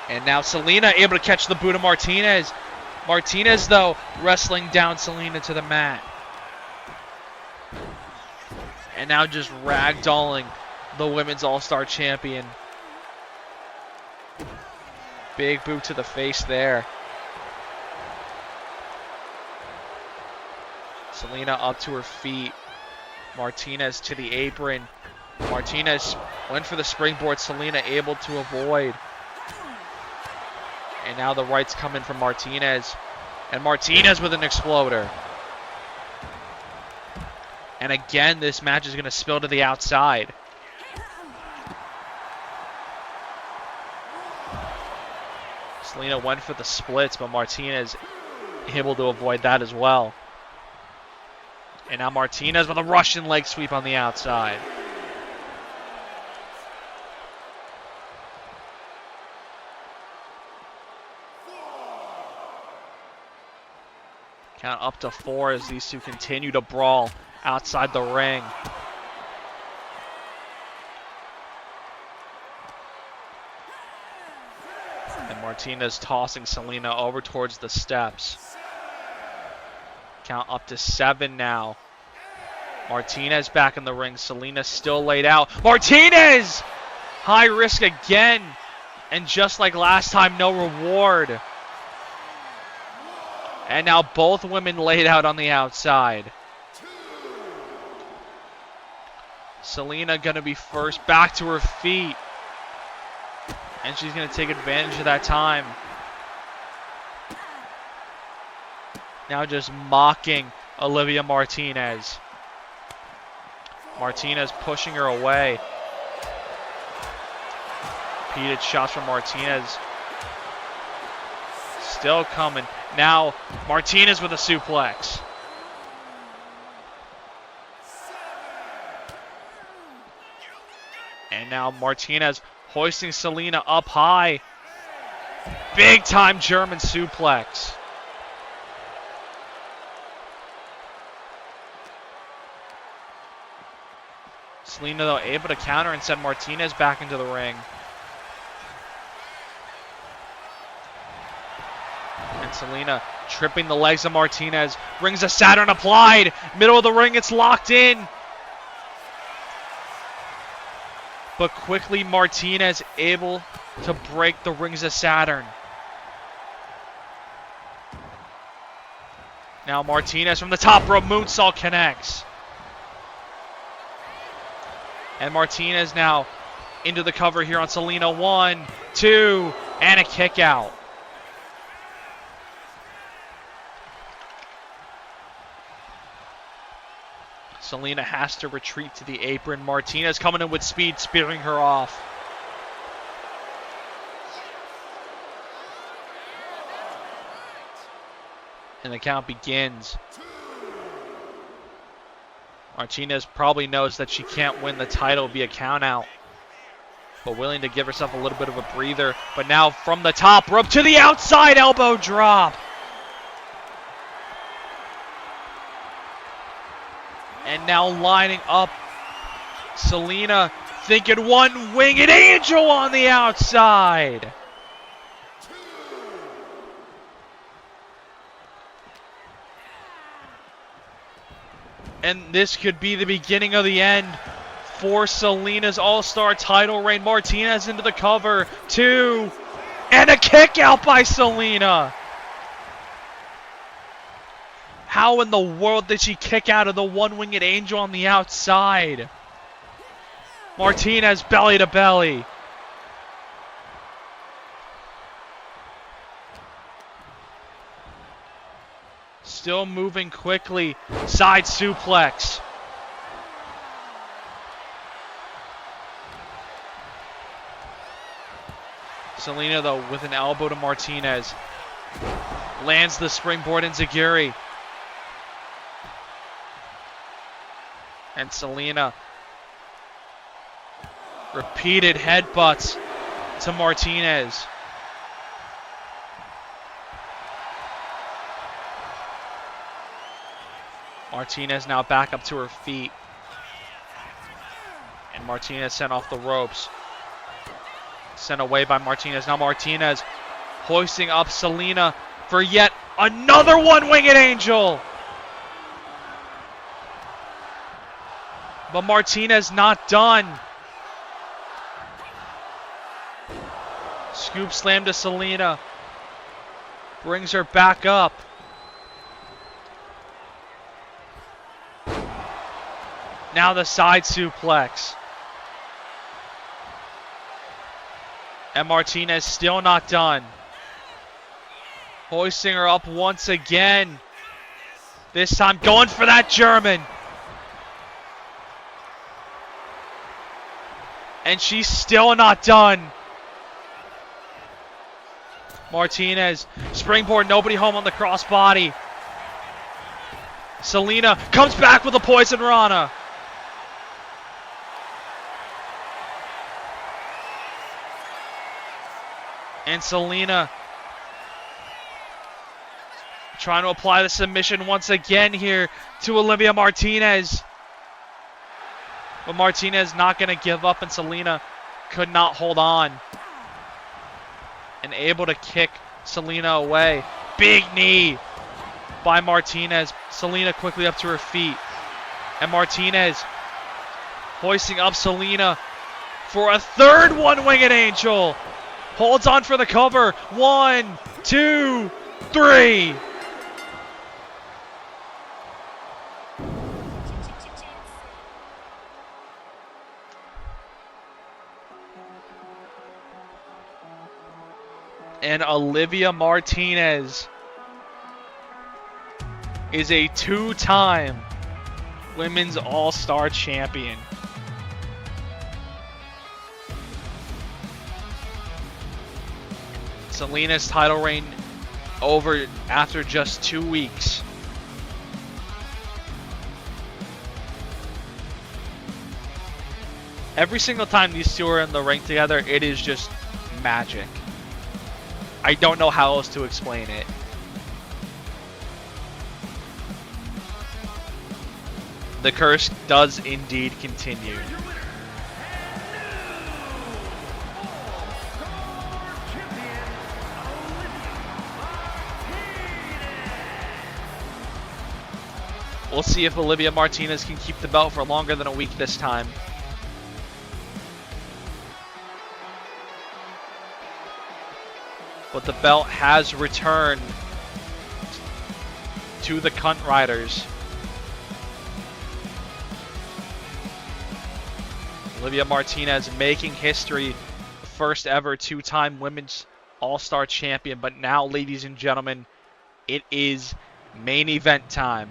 And now Selena able to catch the boot of Martinez. Martinez, though, wrestling down Selena to the mat. And now just ragdolling the Women's All-Star Champion. Big boot to the face there. Selena up to her feet. Martinez to the apron. Martinez went for the springboard. Selena able to avoid. And now the rights come in from Martinez. And Martinez with an exploder. And again, this match is going to spill to the outside. Selena went for the splits, but Martinez able to avoid that as well. And now Martinez with a Russian leg sweep on the outside. Count up to 4 as these two continue to brawl outside the ring. And Martinez tossing Selena over towards the steps. Count up to 7 now. Martinez back in the ring. Selena still laid out. Martinez! High risk again. And just like last time, no reward. And now both women laid out on the outside. Selena going to be first back to her feet. And she's going to take advantage of that time. Now just mocking Olivia Martinez. Martinez pushing her away. Repeated shots from Martinez. Still coming. Now Martinez with a suplex. And now Martinez hoisting Selena up high. Big time German suplex. Selena, though, able to counter and send Martinez back into the ring. And Selena tripping the legs of Martinez. Rings of Saturn applied. Middle of the ring, it's locked in. But quickly Martinez able to break the Rings of Saturn. Now Martinez from the top rope, moonsault connects. And Martinez now into the cover here on Selena. 1, 2, and a kick out. Selena has to retreat to the apron. Martinez coming in with speed, spearing her off. And the count begins. Martinez probably knows that she can't win the title via count out, but willing to give herself a little bit of a breather. But now from the top rope to the outside, elbow drop. And now lining up, Selena thinking one-winged angel on the outside. And this could be the beginning of the end for Selena's All-Star title reign. Martinez into the cover, 2, and a kick out by Selena. How in the world did she kick out of the one-winged angel on the outside? Martinez belly to belly. Still moving quickly. Side suplex. Selena, though, with an elbow to Martinez. Lands the springboard in Zagiri. And Selena. Repeated headbutts to Martinez. Martinez now back up to her feet. And Martinez sent off the ropes. Sent away by Martinez. Now Martinez hoisting up Selena for yet another one-winged angel. But Martinez not done. Scoop slam to Selena. Brings her back up. Now the side suplex. And Martinez still not done. Hoisting her up once again. This time going for that German. And she's still not done. Martinez, springboard, nobody home on the crossbody. Selena comes back with a poison Rana. And Selena trying to apply the submission once again here to Olivia Martinez. But Martinez not going to give up, and Selena could not hold on. And able to kick Selena away. Big knee by Martinez. Selena quickly up to her feet. And Martinez hoisting up Selena for a third one-winged angel. Holds on for the cover. 1, 2, 3. And Olivia Martinez is a 2-time Women's All-Star champion. Selena's title reign over after just 2 weeks. Every single time these two are in the ring together, it is just magic. I don't know how else to explain it. The curse does indeed continue. We'll see if Olivia Martinez can keep the belt for longer than a week this time. But the belt has returned to the Cunt Riders. Olivia Martinez making history, first ever 2-time Women's All-Star champion. But now, ladies and gentlemen, it is main event time.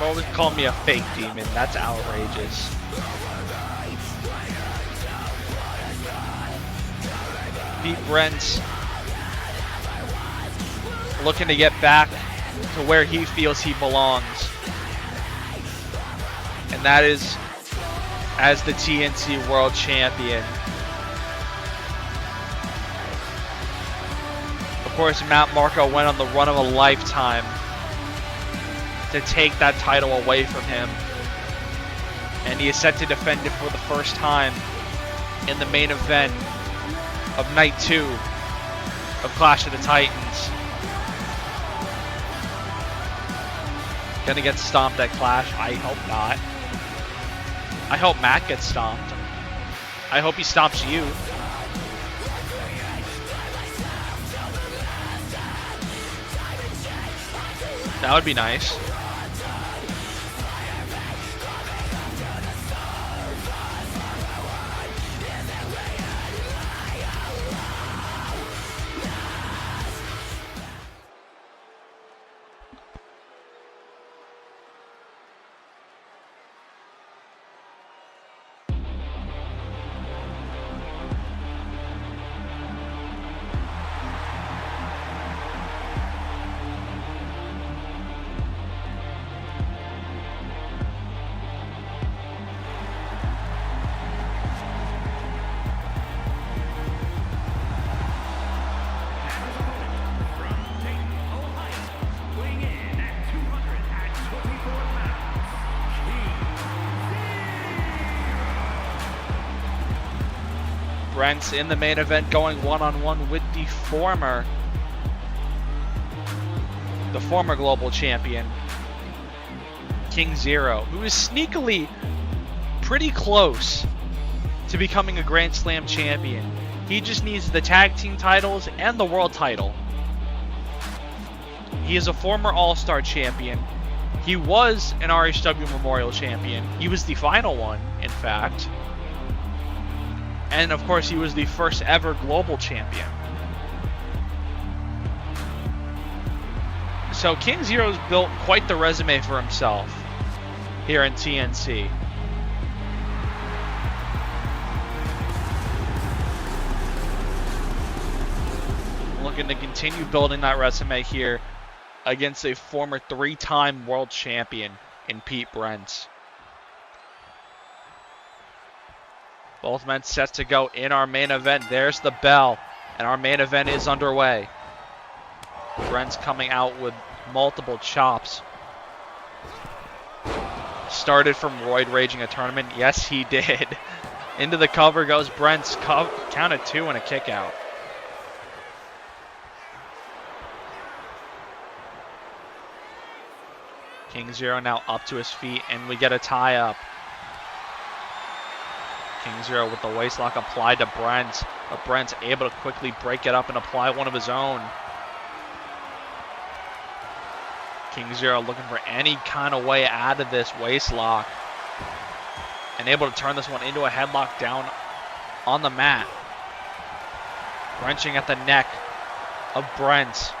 always call me a fake demon. That's outrageous. Pete Brent's looking to get back to where he feels he belongs. And that is as the TNC World Champion. Of course, Matt Marco went on the run of a lifetime to take that title away from him. And he is set to defend it for the first time in the main event of Night 2 of Clash of the Titans. Gonna get stomped at Clash? I hope not. I hope Matt gets stomped. I hope he stomps you. That would be nice. Brent's in the main event going one-on-one with the former global champion, King Zero, who is sneakily pretty close to becoming a Grand Slam champion. He just needs the tag team titles and the world title. He is a former All-Star champion. He was an RHW Memorial champion. He was the final one, in fact. And of course, he was the first ever global champion. So King Zero's built quite the resume for himself here in TNC. Looking to continue building that resume here against a former 3-time world champion in Pete Brent. Both men set to go in our main event. There's the bell, and our main event is underway. Brent's coming out with multiple chops. Started from Royd raging a tournament. Yes, he did. Into the cover goes Brent's count of 2 and a kick out. King Zero now up to his feet, and we get a tie up. King Zero with the waistlock applied to Brent, but Brent's able to quickly break it up and apply one of his own. King Zero looking for any kind of way out of this waistlock, and able to turn this one into a headlock down on the mat. Wrenching at the neck of Brent.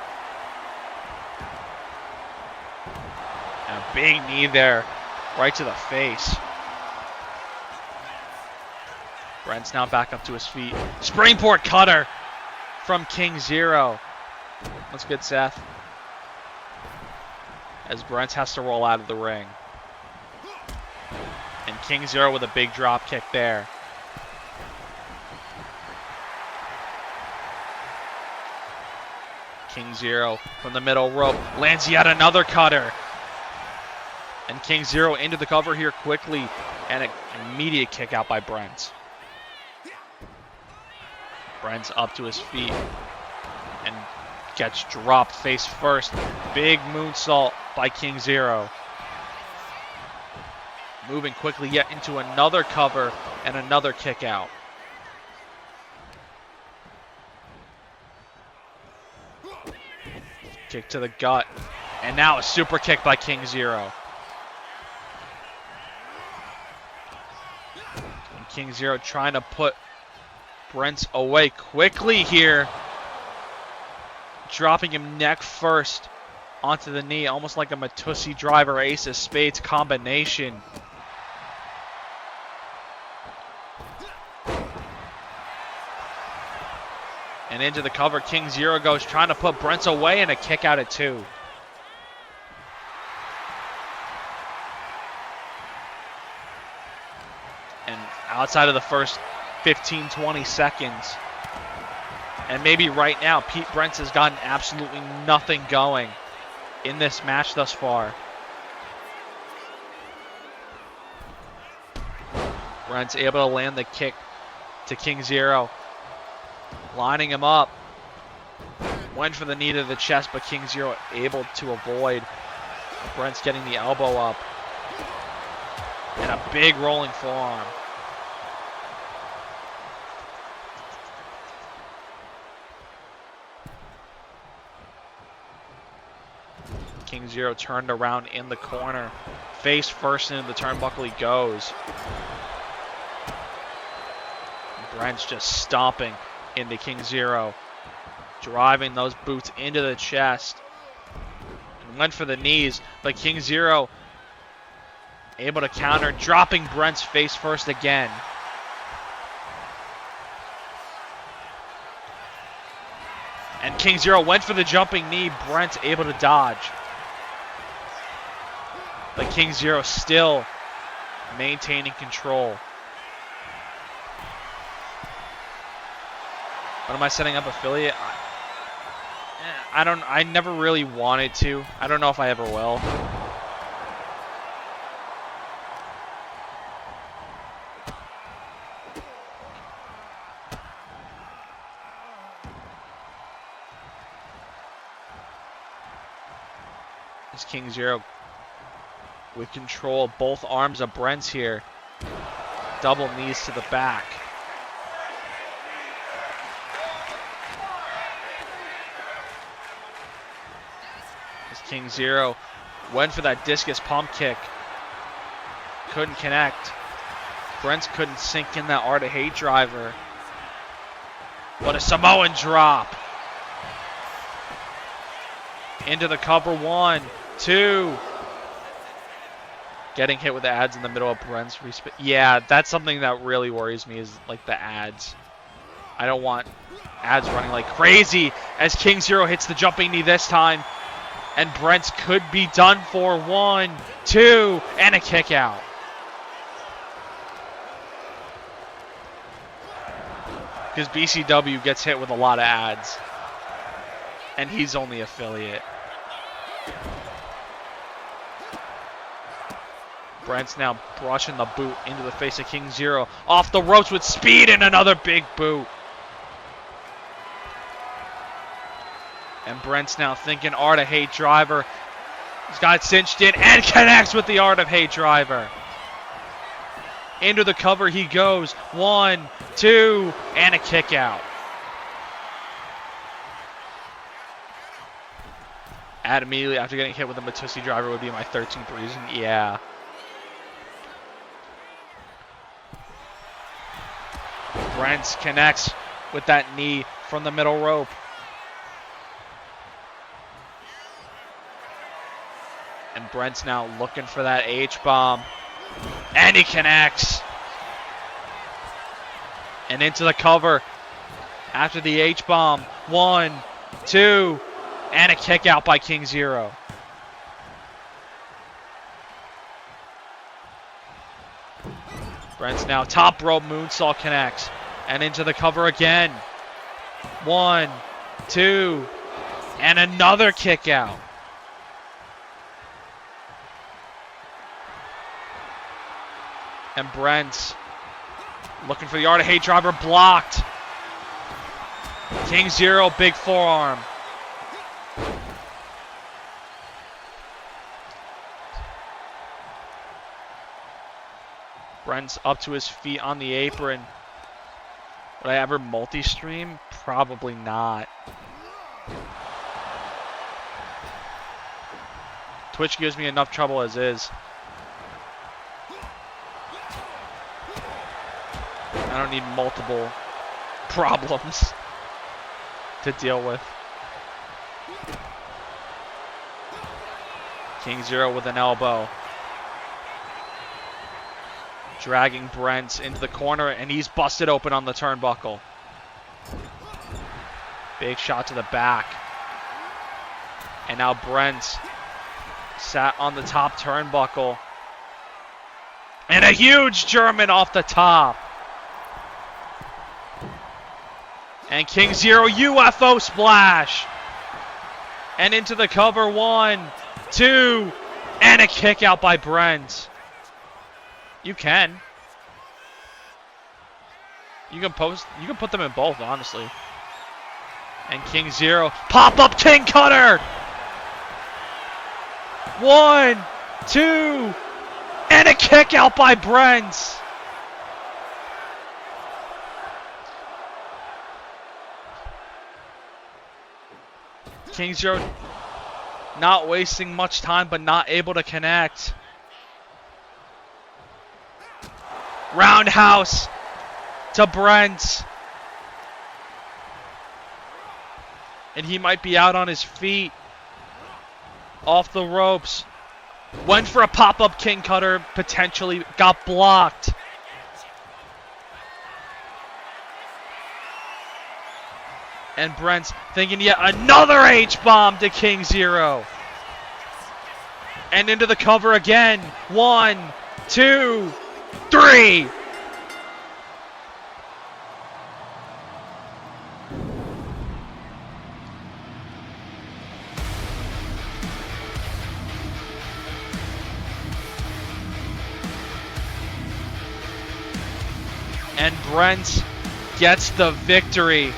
And a big knee there, right to the face. Brent's now back up to his feet. Springboard cutter from King Zero. That's good, Seth. As Brent has to roll out of the ring. And King Zero with a big drop kick there. King Zero from the middle rope lands yet another cutter. And King Zero into the cover here quickly. And an immediate kick out by Brent. Brent's up to his feet and gets dropped face first. Big moonsault by King Zero. Moving quickly yet into another cover and another kick out. Kick to the gut. And now a super kick by King Zero. And King Zero trying to put Brent's away quickly here. Dropping him neck first onto the knee, almost like a Matussi driver ace of spades combination. And into the cover, King Zero goes, trying to put Brent's away, and a kick out at 2. And outside of the first 15, 20 seconds, and maybe right now, Pete Brents has gotten absolutely nothing going in this match thus far. Brent's able to land the kick to King Zero. Lining him up. Went for the knee to the chest, but King Zero able to avoid. Brent's getting the elbow up. And a big rolling forearm. King Zero turned around in the corner. Face first into the turnbuckle he goes. Brent's just stomping into King Zero. Driving those boots into the chest. And went for the knees, but King Zero able to counter, dropping Brent's face first again. And King Zero went for the jumping knee. Brent's able to dodge. But King Zero still maintaining control. What am I setting up, affiliate? I never really wanted to. I don't know if I ever will. This King Zero with control of both arms of Brent's here. Double knees to the back. King Zero went for that discus pump kick. Couldn't connect. Brent's couldn't sink in that Art of Hate driver. What a Samoan drop. Into the cover, 1, 2. Getting hit with the ads in the middle of Brent's respin. Yeah, that's something that really worries me, is like the ads. I don't want ads running like crazy as King Zero hits the jumping knee this time. And Brent's could be done for. 1, 2, and a kick out. Because BCW gets hit with a lot of ads. And he's only affiliate. Brent's now brushing the boot into the face of King Zero. Off the ropes with speed and another big boot. And Brent's now thinking Art of Hate driver. He's got it cinched in and connects with the Art of Hate driver. Into the cover he goes. 1, 2, and a kick out. Immediately after getting hit with a Matussi driver would be my 13th reason. Yeah. Brent's connects with that knee from the middle rope. And Brent's now looking for that H-bomb. And he connects. And into the cover after the H-bomb. 1, 2, and a kick out by King Zero. Brent's now top rope moonsault connects. And into the cover again. 1, 2, and another kick out. And Brent's looking for the Art of Hate driver, blocked. King Zero, big forearm. Brent's up to his feet on the apron. Would I ever multi-stream? Probably not. Twitch gives me enough trouble as is. I don't need multiple problems to deal with. King Zero with an elbow. Dragging Brent into the corner, and he's busted open on the turnbuckle. Big shot to the back. And now Brent sat on the top turnbuckle. And a huge German off the top. And King Zero UFO splash. And into the cover. 1, 2, and a kick out by Brent. You can. You can put them in both, honestly. And King Zero, pop-up King Cutter! 1, 2, and a kick out by Brent. King Zero not wasting much time, but not able to connect. Roundhouse to Brent. And he might be out on his feet. Off the ropes. Went for a pop-up King Cutter. Potentially got blocked. And Brent's thinking yet another H-bomb to King Zero. And into the cover again. 1, 2, 3. And Brent gets the victory.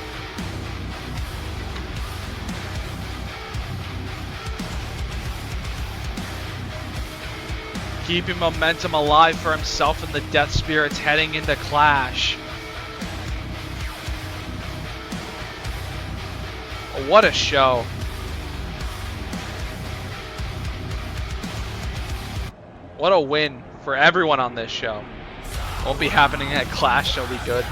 Keeping momentum alive for himself and the Death Spirits heading into Clash. What a show. What a win for everyone on this show. Won't be happening at Clash, so it'll be good.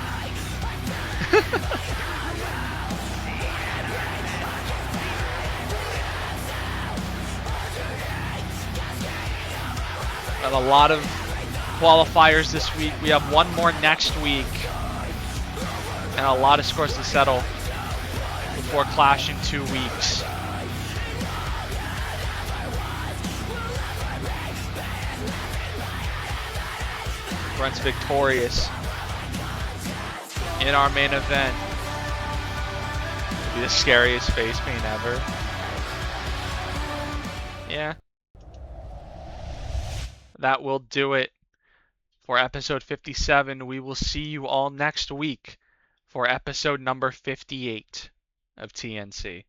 Got a lot of qualifiers this week. We have one more next week. And a lot of scores to settle before Clash in 2 weeks. Brent's victorious in our main event. It'll be the scariest face paint ever. Yeah. That will do it for episode 57. We will see you all next week for episode number 58 of TNC.